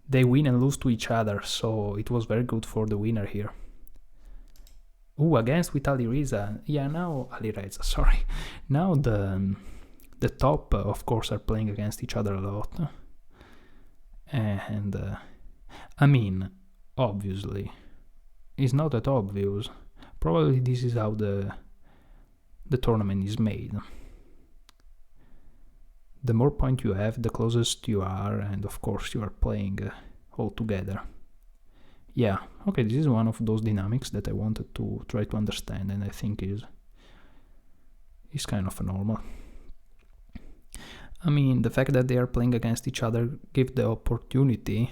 They win and lose to each other, so it was very good for the winner here. Ooh, against with alireza. Yeah, now alireza, sorry. Now the top, of course, are playing against each other a lot. And, I mean, obviously, it's not that obvious. Probably this is how the tournament is made. The more points you have, the closest you are, and of course you are playing all together. Yeah, okay, this is one of those dynamics that I wanted to try to understand, and I think is kind of normal. I mean, the fact that they are playing against each other gives the opportunity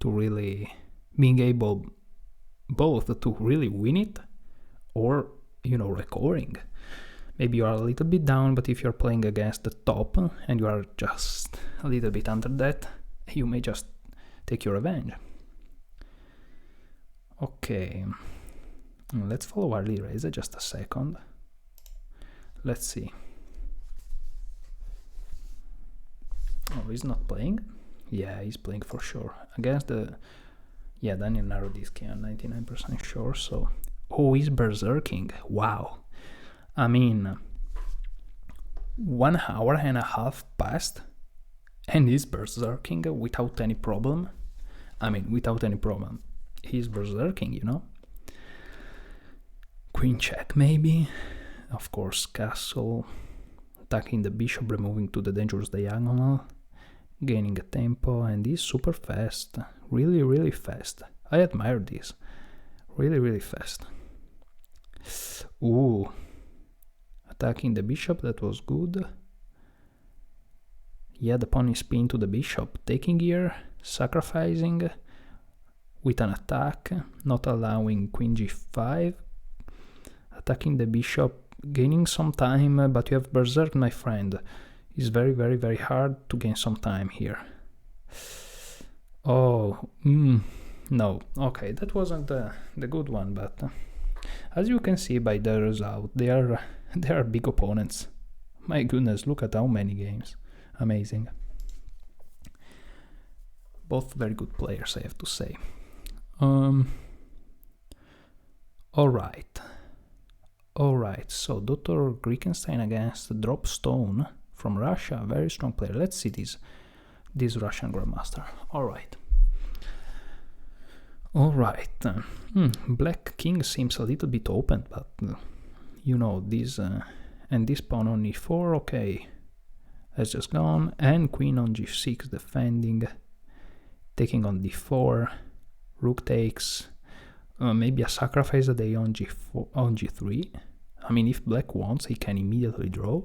to really being able both to really win it or, you know, recovering. Maybe you are a little bit down, but if you're playing against the top and you are just a little bit under that, you may just take your revenge. Okay, let's follow alireza just a second. Let's see. Oh, he's not playing? Yeah, he's playing for sure. Against the... Yeah, Daniel Naroditsky, I'm 99% sure, so... Oh, he's berserking. Wow. I mean... 1 hour and a half passed, and he's berserking without any problem. I mean, without any problem. He's berserking, you know? Queen check, maybe. Of course, castle. Attacking the bishop, removing to the dangerous diagonal. Gaining a tempo, and he's super fast. Really, really fast. I admire this. Really, really fast. Ooh. Attacking the bishop, that was good. Yeah, the pawn is pinned to the bishop. Taking here, sacrificing with an attack, not allowing queen g5. Attacking the bishop, gaining some time, but you have berserk, my friend. It's very, very, very hard to gain some time here. Oh, no. Okay, that wasn't the good one, but as you can see by the result, they are big opponents. My goodness, look at how many games. Amazing. Both very good players, I have to say. Alright, so Dr. Griekenstein against Drop Stone from Russia, very strong player. Let's see this Russian Grandmaster. Alright. Black King seems a little bit open, but you know, this and this pawn on e4, okay, has just gone, and queen on g6 defending, taking on d4, rook takes, maybe a sacrifice a day on g4, on g3. I mean, if black wants, he can immediately draw.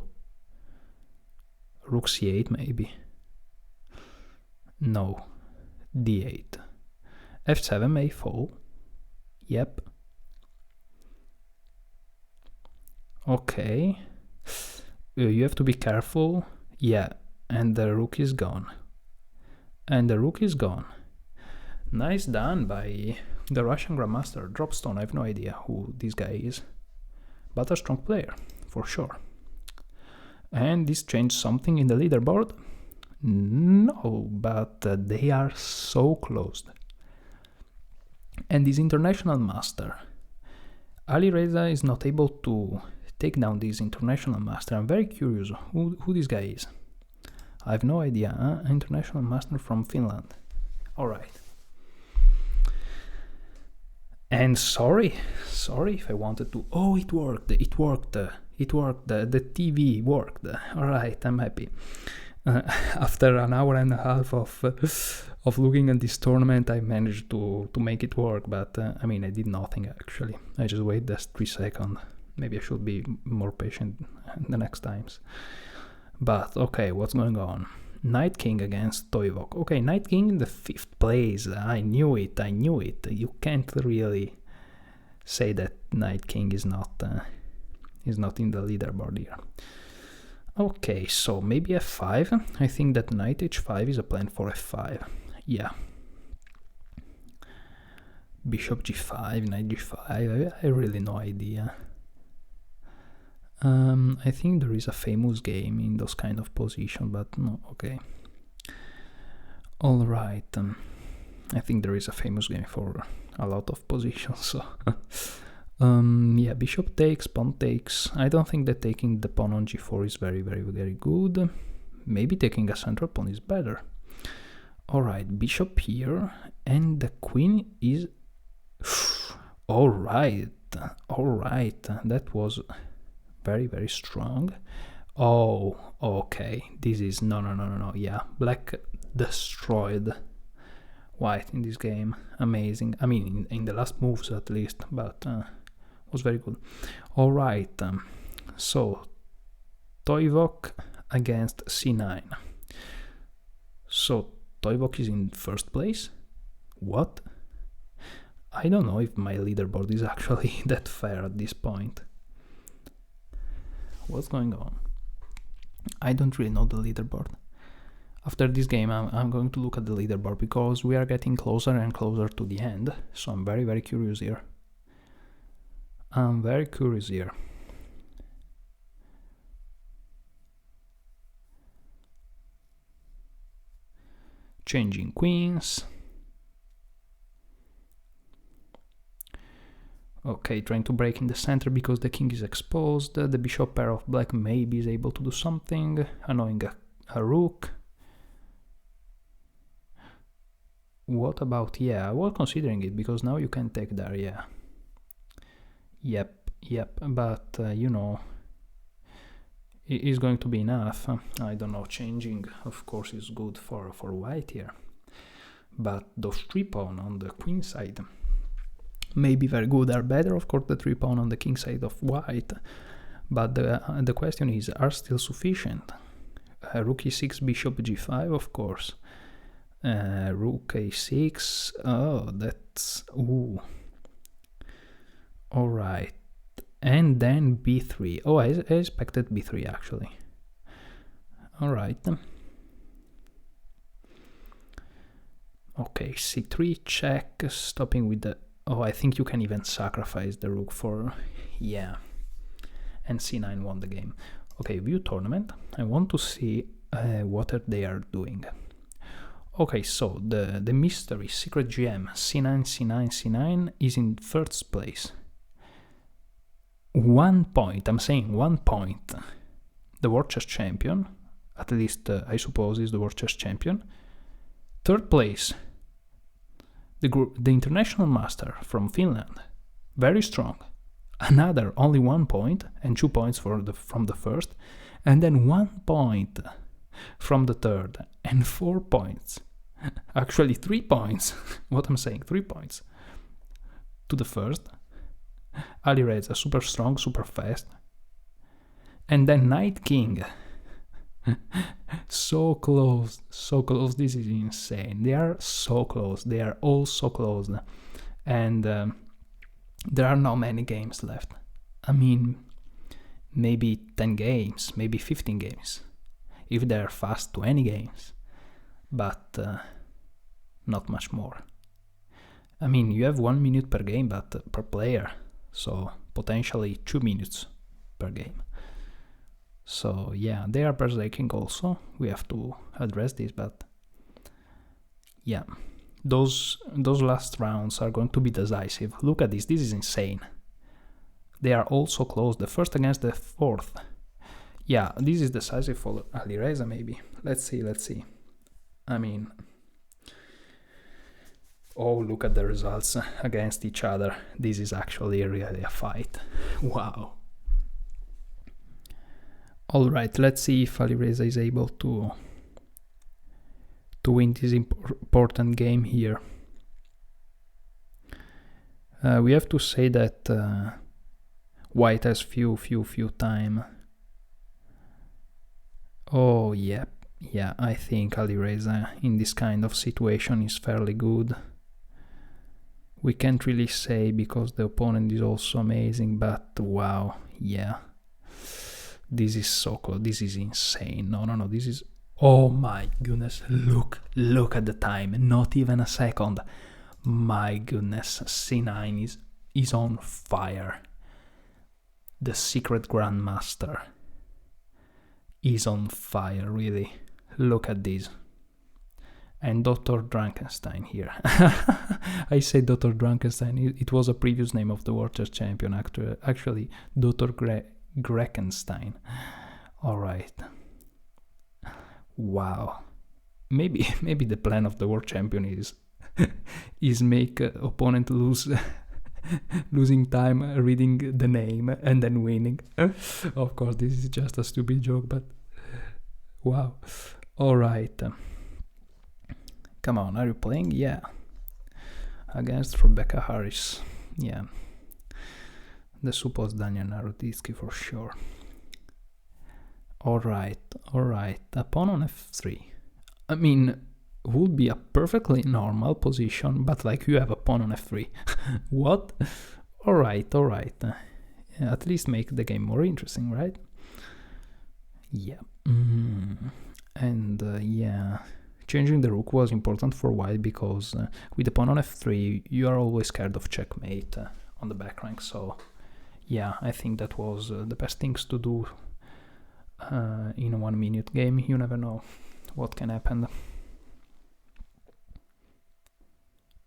Rook c8 maybe. No, d8. f7 may fall. Yep. Okay. You have to be careful. Yeah, and the rook is gone. Nice done by the Russian Grandmaster. Dropstone, I have no idea who this guy is, but a strong player, for sure. And this changed something in the leaderboard? No, but they are so close. And this international master, alireza, is not able to take down this international master. I'm very curious who this guy is. I have no idea. International master from Finland. Alright. And sorry if I wanted to. Oh, it worked. The TV worked. All right, I'm happy. After an hour and a half of looking at this tournament, I managed to make it work. But I mean, I did nothing actually. I just waited just 3 seconds. Maybe I should be more patient the next times. But okay, what's going on? Knight King against Toivok. Okay, Knight King in the 5th place. I knew it. You can't really say that Knight King is not in the leaderboard here. Okay, so maybe f5. I think that Knight h5 is a plan for f5. Yeah. Bishop g5, Knight g5. I really no idea. I think there is a famous game in those kind of positions, but no, okay. All right. I think there is a famous game for a lot of positions, so... yeah, bishop takes, pawn takes. I don't think that taking the pawn on g4 is very good. Maybe taking a central pawn is better. Alright, bishop here, and the queen is... Alright, that was very strong. Oh, okay, this is... No, yeah, black destroyed white in this game. Amazing. I mean, in the last moves at least, but was very good. All right, so Toivok against c9. So Toivok is in 1st place. What? I don't know if my leaderboard is actually that fair at this point. What's going on? I don't really know the leaderboard. After this game, I'm going to look at the leaderboard because we are getting closer and closer to the end. So I'm very curious here. Changing queens. Okay, trying to break in the center because the king is exposed. The bishop pair of black maybe is able to do something. Annoying a rook. What about, yeah, I was considering it because now you can take there, yeah. Yep, but you know, it is going to be enough. I don't know, changing of course is good for white here. But those 3 pawns on the queen side may be very good, are better of course the 3 pawns on the king side of white. But the question is, are still sufficient? Rook e6, bishop g5 of course. Rook a6, oh, that's, ooh. Alright, and then b3. Oh, I expected b3 actually. Alright. Okay, c3, check, stopping with the... Oh, I think you can even sacrifice the rook for... Yeah. And c9 won the game. Okay, view tournament. I want to see what they are doing. Okay, so the mystery secret GM c9 is in 1st place. 1 point, I'm saying 1 point. The world chess champion, at least I suppose is the world chess champion. 3rd place, the international master from Finland, very strong. Another only 1 point and 2 points from the 1st, and then 1 point from the 3rd and 4 points. Actually 3 points. What I'm saying, 3 points to the 1st. Alireza, super strong, super fast. And then Knight King. So close, this is insane. They are so close, they are all so close. And there are not many games left. I mean, maybe 10 games, maybe 15 games. If they are fast, 20 games. But not much more. I mean, you have 1 minute per game, but per player. So potentially 2 minutes per game. So yeah, they are berserking also. We have to address this, but yeah, those last rounds are going to be decisive. Look at this is insane. They are all so close, the 1st against the 4th. Yeah, this is decisive for Alireza maybe. Let's see. I mean, Oh, look at the results against each other. This is actually really a fight. Wow. Alright, let's see if alireza is able to win this important game here. We have to say that white has few time. Oh, yeah, I think alireza in this kind of situation is fairly good. We can't really say because the opponent is also amazing, but wow, yeah. This is so close, this is insane. No, this is... Oh my goodness, look at the time, not even a second. My goodness, C9 is on fire. The secret grandmaster is on fire, really. Look at this. And Dr. Drankenstein here. I say Dr. Drankenstein, it was a previous name of the world chess champion, actually Dr. Grekenstein. Alright. Wow. Maybe the plan of the world champion is make opponent losing time reading the name and then winning. Of course, this is just a stupid joke, but wow. Alright. Come on, are you playing? Yeah. Against Rebecca Harris. Yeah. The supposed Daniel Naroditsky for sure. Alright. A pawn on f3. I mean, would be a perfectly normal position, but like you have a pawn on f3. What? Alright. At least make the game more interesting, right? Yeah. And yeah, changing the rook was important for white because with the pawn on f3 you are always scared of checkmate on the back rank, so yeah, I think that was the best things to do in a 1 minute game. You never know what can happen.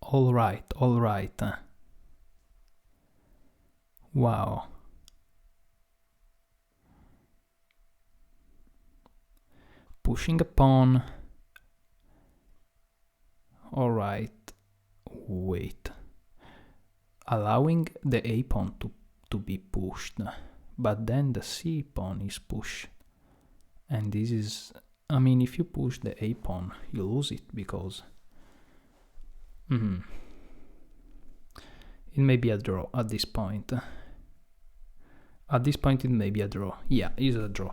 Alright. Wow. Pushing a pawn. Alright. Wait. Allowing the a pawn to be pushed, but then the c pawn is pushed. And this is... I mean, if you push the a pawn, you lose it because... It may be a draw at this point. At this point it may be a draw. Yeah, it's a draw.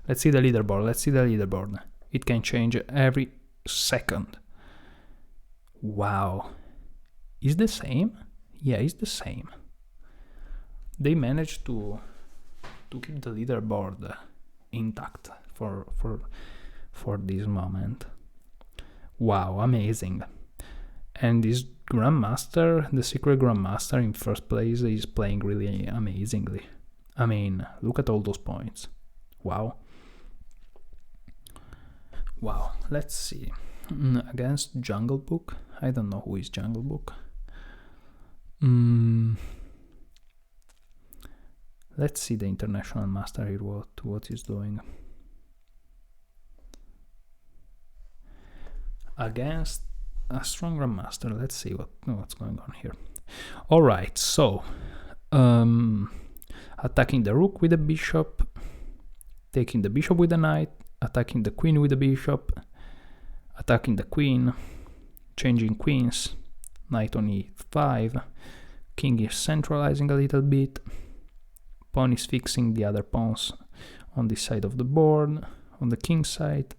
Let's see the leaderboard. It can change every second. Wow. Is the same? Yeah, it's the same. They managed to keep the leaderboard intact for this moment. Wow, amazing. And this grandmaster, the secret grandmaster in first place, is playing really amazingly. I mean, look at all those points. Wow. Let's see. Against Jungle Book. I don't know who is Jungle Book. Let's see the international master here, what he's doing. Against a strong grandmaster. Let's see what's going on here. Alright, so attacking the rook with the bishop, taking the bishop with the knight, attacking the queen with the bishop, attacking the queen, changing queens, knight on e5, king is centralizing a little bit, pawn is fixing the other pawns on this side of the board, on the king side.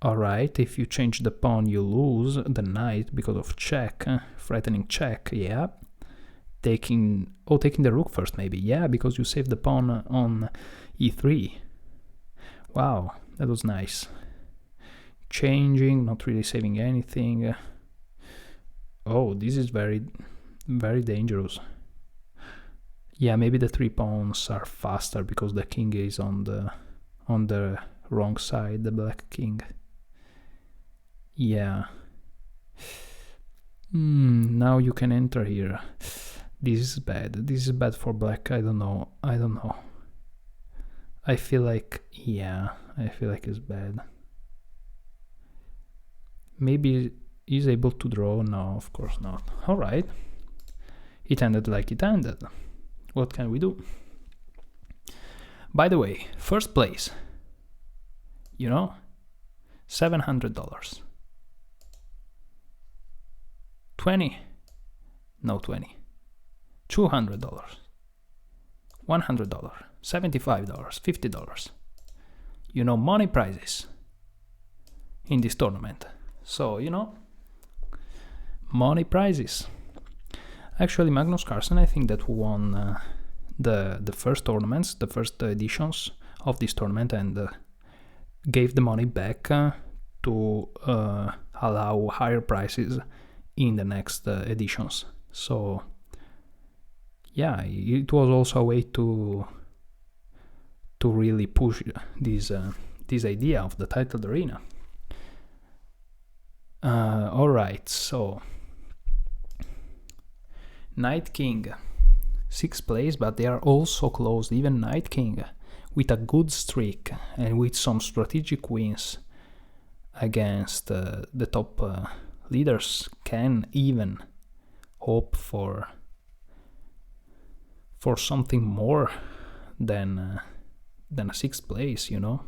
Alright, if you change the pawn you lose the knight because of check, threatening check, yeah. Taking the rook first maybe, yeah, because you saved the pawn on e3. Wow, that was nice. Changing, not really saving anything. Oh, this is very, very dangerous. Yeah, maybe the 3 pawns are faster because the king is on the wrong side, the black king. Yeah. Now you can enter here. This is bad. This is bad for black. I don't know. I feel like, yeah, I feel like it's bad. Maybe he's able to draw. No, of course not. All right. It ended like it ended. What can we do? By the way, first place, you know, $700. 20, no 20, $200, $100, $75, $50. You know, money prizes in this tournament. So, you know, money prizes. Actually, Magnus Carlsen, I think that won the first tournaments, the first editions of this tournament, and gave the money back to allow higher prices in the next editions. So yeah, it was also a way to really push this idea of the titled arena. All right, so Knight King, 6th place, but they are also close. Even Knight King, with a good streak and with some strategic wins against the top leaders, can even hope for something more than a 6th place, you know.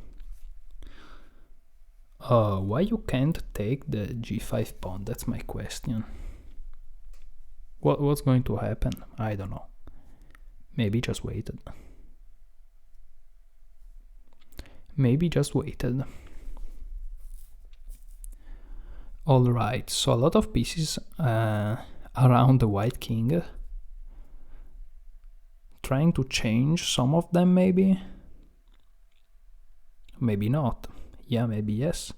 Why you can't take the g5 pawn? That's my question. What's going to happen? I don't know. Maybe just waited. Maybe just waited. Alright, so a lot of pieces around the white king. Trying to change some of them, maybe? Maybe not. Yeah, maybe yes.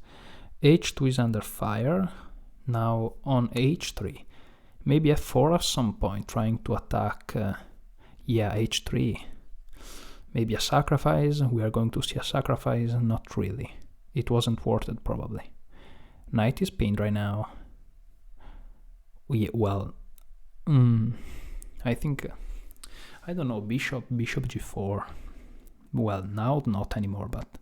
h2 is under fire. Now on h3. Maybe f4 at some point, trying to attack, yeah, h3. Maybe a sacrifice. We are going to see a sacrifice. Not really. It wasn't worth it, probably. Knight is pinned right now. Well, I think, I don't know, bishop g4. Well, now not anymore, but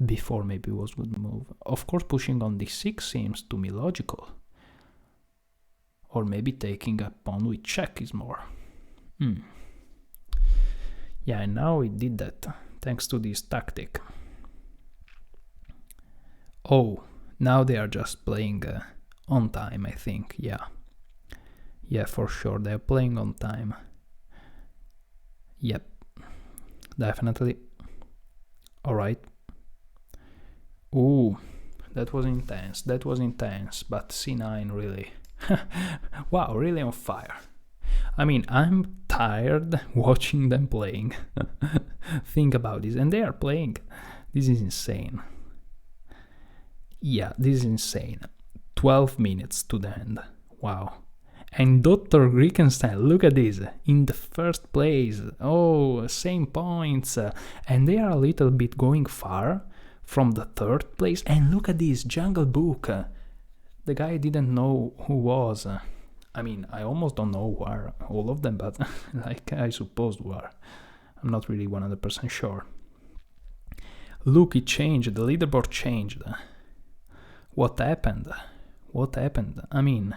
before maybe was a good move. Of course, pushing on d6 seems to me logical. Or maybe taking a pawn with check is more. Yeah, and now it did that, thanks to this tactic. Oh, now they are just playing on time, I think, yeah. Yeah, for sure, they're playing on time. Yep, definitely. Alright. Ooh, that was intense, but c9 really... Wow, really on fire. I mean, I'm tired watching them playing. Think about this, and they are playing. This is insane. Yeah, this is insane. 12 minutes to the end. Wow. And Dr. Griekenstein, look at this, in the first place. Oh, same points. And they are a little bit going far from the 3rd place. And look at this, Jungle Book. The guy didn't know who was. I mean, I almost don't know who are all of them, but like I suppose who are. I'm not really 100% sure. Look, it changed. The leaderboard changed. What happened? What happened? I mean,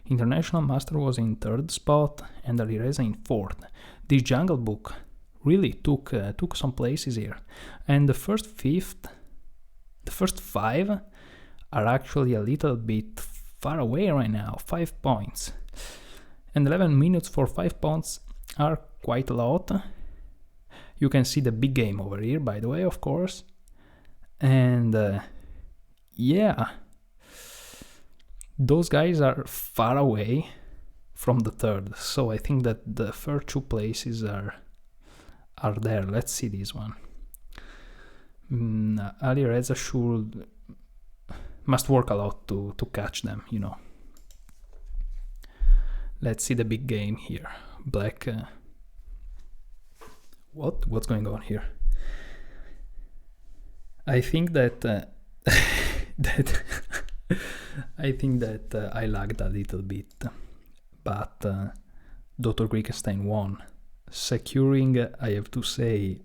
International Master was in 3rd spot and alireza in 4th. This Jungle Book really took some places here. And the first 5 are actually a little bit far away right now, 5 points. And 11 minutes for 5 points are quite a lot. You can see the big game over here, by the way, of course. And yeah, those guys are far away from the 3rd. So I think that the first 2 places are there. Let's see this one. Alireza must work a lot to catch them, you know. Let's see the big game here. Black. What's going on here? I think that I think that I lagged a little bit, but Dr. Griekenstein won, securing, I have to say,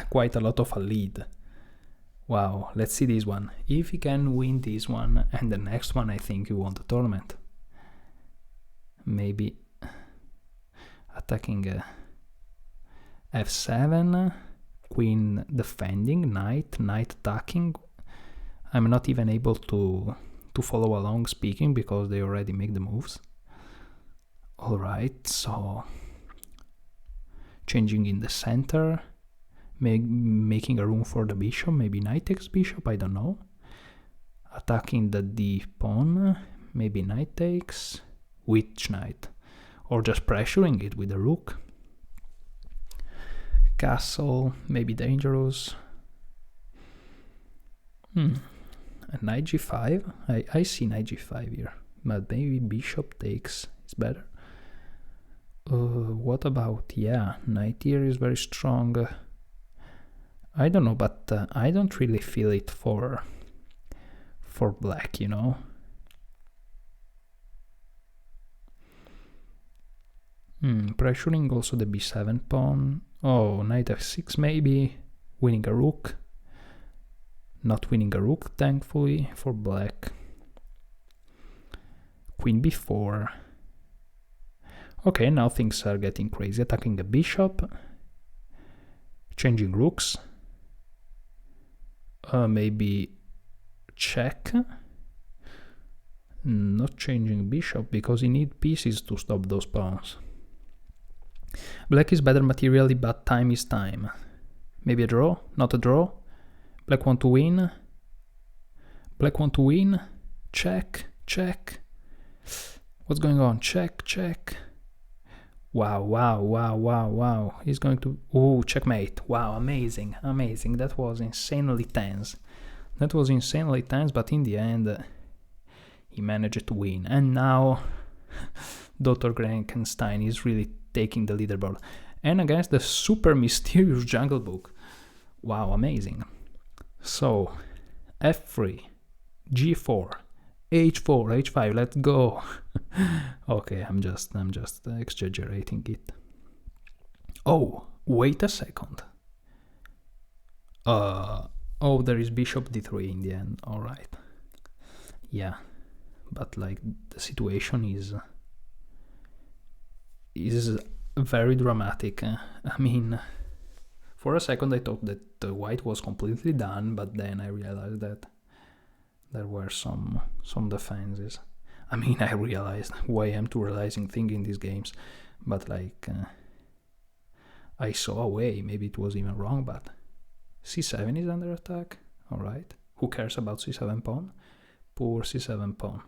quite a lot of a lead. Wow, let's see this one. If he can win this one and the next one, I think he won the tournament. Maybe attacking f7, queen defending, knight attacking. I'm not even able to follow along speaking because they already make the moves. Alright, so changing in the center, making a room for the bishop, maybe knight takes bishop, I don't know. Attacking the d pawn, maybe knight takes, which knight? Or just pressuring it with the rook. Castle, maybe dangerous. Knight g5, I see knight g5 here, but maybe bishop takes is better. What about, yeah, knight here is very strong. I don't know, but I don't really feel it for black, you know. Pressuring also the b7 pawn. Oh, knight f6 maybe, winning a rook. Not winning a rook, thankfully, for black. Queen b4. Okay, now things are getting crazy. Attacking the bishop. Changing rooks. Maybe check. Not changing bishop because he needs pieces to stop those pawns. Black is better materially, but time is time. Maybe a draw? Not a draw? Black want to win. Black want to win. Check, check. What's going on? Check, check. Wow, wow, wow, wow, wow. He's going to... Ooh, checkmate. Wow, amazing, amazing. That was insanely tense. That was insanely tense, but in the end, he managed to win. And now, Dr. Frankenstein is really taking the leaderboard. And against the super mysterious Jungle Book. Wow, amazing. So, f3, g4, h4, h5, let's go. Okay, I'm just exaggerating it. Oh, wait a second. Oh, there is bishop d3 in the end. All right. Yeah, but like the situation is very dramatic. I mean, for a second I thought that white was completely done, but then I realized that there were some defenses. I mean, I realized why I'm too realizing thing in these games, but like I saw a way. Maybe it was even wrong, but c7 is under attack. All right, who cares about c7 pawn? Poor c7 pawn.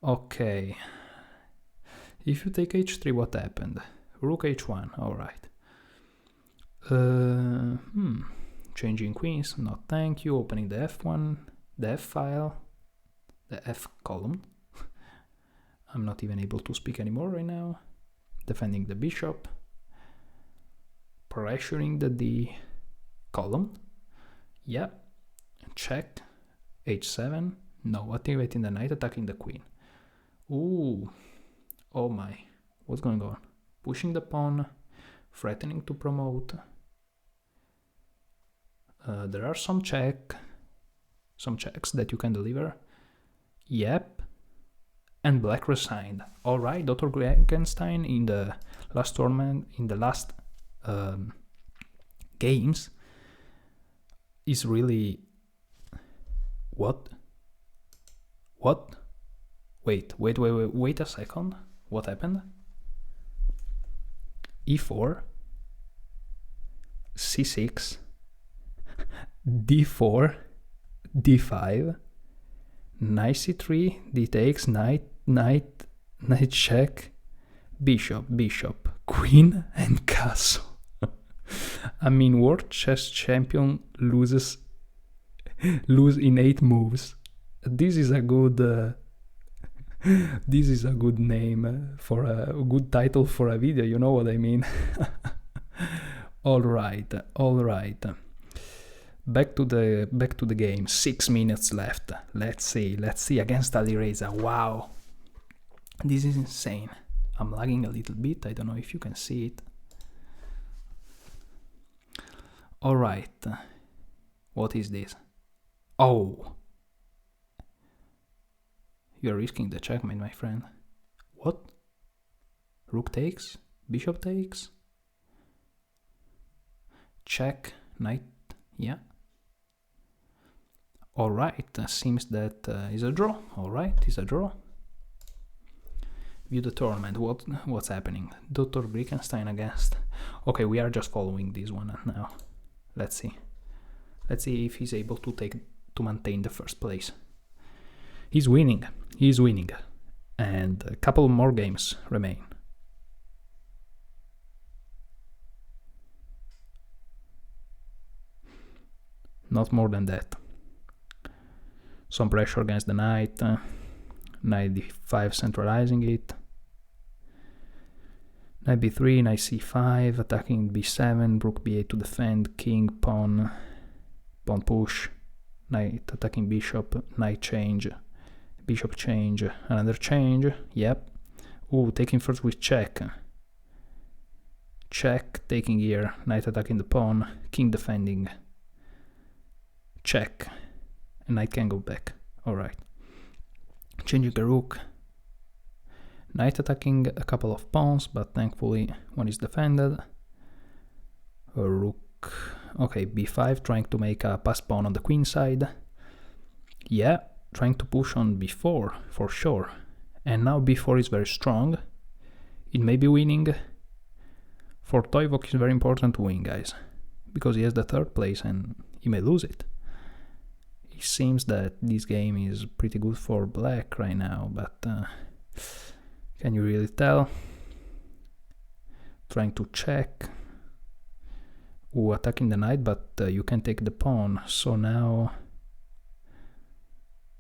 Okay, if you take h3, what happened? Rook h1. All right. Changing queens. No, thank you. Opening the f1, the f file, the f column. I'm not even able to speak anymore right now. Defending the bishop. Pressuring the d column. Yeah. Check. h7. No, activating the knight, attacking the queen. Ooh. Oh my. What's going on? Pushing the pawn. Threatening to promote. There are some checks that you can deliver. Yep. And black resigned. Alright, Dr. Frankenstein in the last tournament, in the last games, is really... What? What? Wait a second. What happened? e4, c6, d4, d5, knight c3, d takes, knight check, bishop, queen, and castle. I mean, world chess champion lose in 8 moves. This is a good name for a good title for a video, you know what I mean? all right. Back to the game. 6 minutes left. Let's see against alireza. Wow, this is insane. I'm lagging a little bit. I don't know if you can see it. All right. What is this? Oh! You're risking the checkmate, my friend. What? Rook takes? Bishop takes? Check, knight, yeah. Alright, seems that is a draw. Alright, is a draw. View the tournament, what's happening? Dr. Grickenstein against... Okay, we are just following this one now. Let's see. Let's see if he's able to maintain the first place. He's winning, and a couple more games remain. Not more than that. Some pressure against the knight, knight d5 centralizing it, knight b3, knight c5, attacking b7, rook b8 to defend, king, pawn push, knight attacking bishop, knight change, bishop change, another change, yep. Ooh, taking first with check. Check, taking here, knight attacking the pawn, king defending, check, and knight can go back. Alright. Changing the rook. Knight attacking a couple of pawns, but thankfully one is defended. A rook. Okay, b5, trying to make a pass pawn on the queen side. Yeah, trying to push on b4 for sure. And now b4 is very strong. It may be winning. For Toivok, it's very important to win, guys, because he has the third place and he may lose it. It seems that this game is pretty good for black right now, but can you really tell? Trying to check. Ooh, attacking the knight, but you can take the pawn. So now,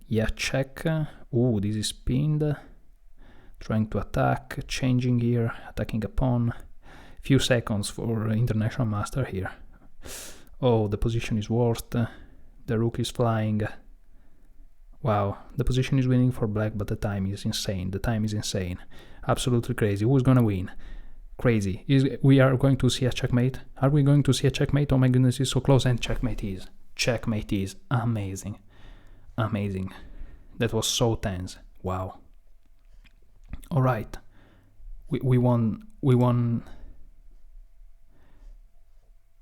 yeah, check. Ooh, this is pinned. Trying to attack, changing here, attacking a pawn. Few seconds for international master here. Oh, the position is worst. The rook is flying. Wow, the position is winning for black, but the time is insane. The time is insane. Absolutely crazy. Who's gonna win? Crazy. We are going to see a checkmate? Are we going to see a checkmate? Oh my goodness, it's so close, and checkmate is. Checkmate is. Amazing. Amazing. That was so tense. Wow. Alright. We won.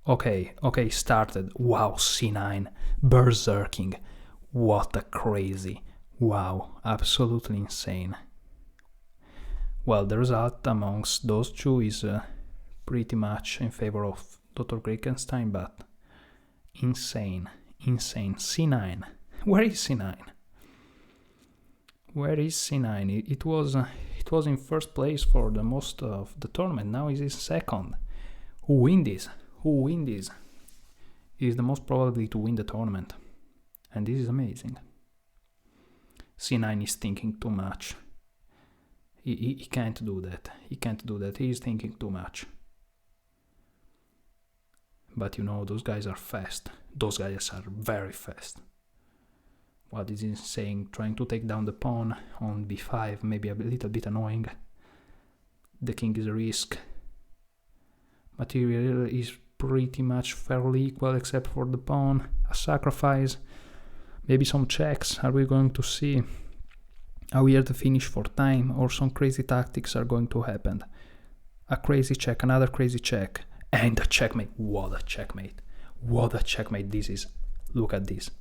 Okay, started. Wow, c9. Berserking. What a crazy. Wow, absolutely insane. Well, the result amongst those two is pretty much in favor of Dr. Grickenstein, but insane. c9. Where is c9? Where is c9? It was in first place for the most of the tournament. Now it is second. Who win this? Is the most probably to win the tournament. And this is amazing. c9 is thinking too much. He can't do that. He is thinking too much. But you know, those guys are fast. Those guys are very fast. What is insane, trying to take down the pawn on b5, maybe a little bit annoying. The king is a risk. Material is pretty much fairly equal except for the pawn. A sacrifice. Maybe some checks. Are we going to see a weird finish for time, or some crazy tactics are going to happen? A crazy check, another crazy check, and a checkmate. What a checkmate. What a checkmate this is. Look at this.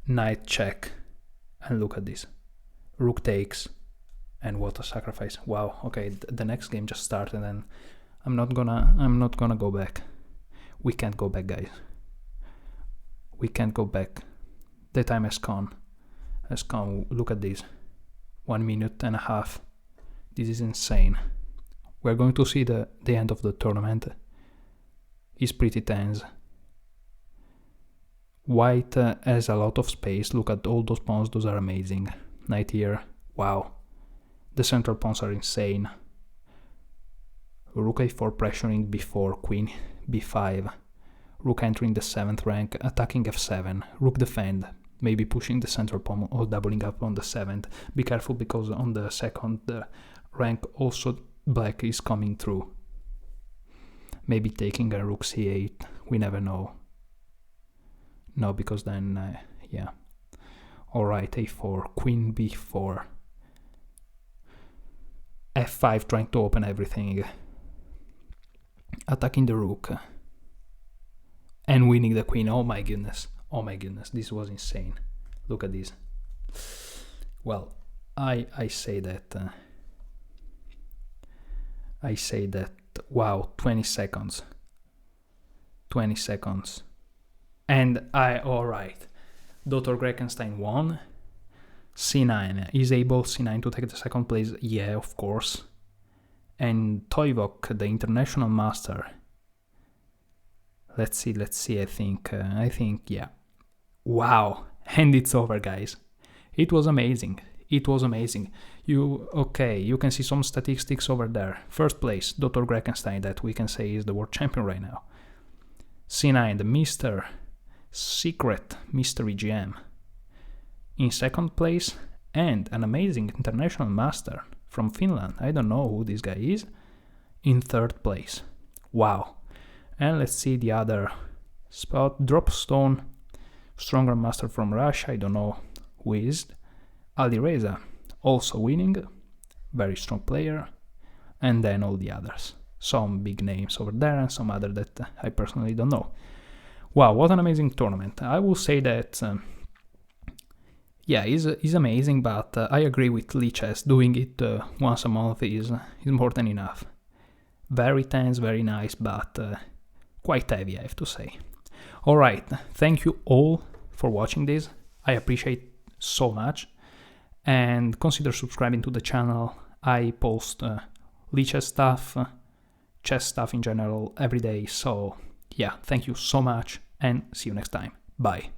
Knight check, and look at this. Rook takes, and what a sacrifice. Wow, okay, the next game just started, and I'm not gonna go back. We can't go back, guys. We can't go back. The time has come. Look at this. 1 minute and a half. This is insane. We're going to see the end of the tournament. It's pretty tense. White has a lot of space. Look at all those pawns. Those are amazing. Knight here. Wow. The central pawns are insane. Rook a4 pressuring b4, queen b5. Rook entering the 7th rank, attacking f7. Rook defend. Maybe pushing the central pawn or doubling up on the 7th. Be careful, because on the 2nd rank also black is coming through. Maybe taking a rook c8. We never know. No, because then yeah. Alright, a4, queen b4, f5, trying to open everything, attacking the rook, and winning the queen. Oh my goodness, this was insane. Look at this. Well, I say that, wow, 20 seconds, and alright, Dr. Grekenstein won. c9, is able c9 to take the second place? Yeah, of course. And Toivok, the international master, let's see, I think, yeah. Wow, and it's over, guys. It was amazing. You can see some statistics over there. First place, Dr. Grekenstein, that we can say is the world champion right now. c9, the secret mystery GM, in second place, and an amazing international master from Finland, I don't know who this guy is, in third place. Wow. And let's see the other spot. Dropstone, stronger master from Russia, I don't know who is. Alireza, also winning, very strong player. And then all the others. Some big names over there and some other that I personally don't know. Wow, what an amazing tournament. I will say that, yeah, it's amazing, but I agree with Lichess. Doing it once a month is more than enough. Very tense, very nice, but quite heavy, I have to say. Alright, thank you all for watching this. I appreciate so much. And consider subscribing to the channel. I post Lichess stuff, chess stuff in general every day. So yeah, thank you so much and see you next time. Bye.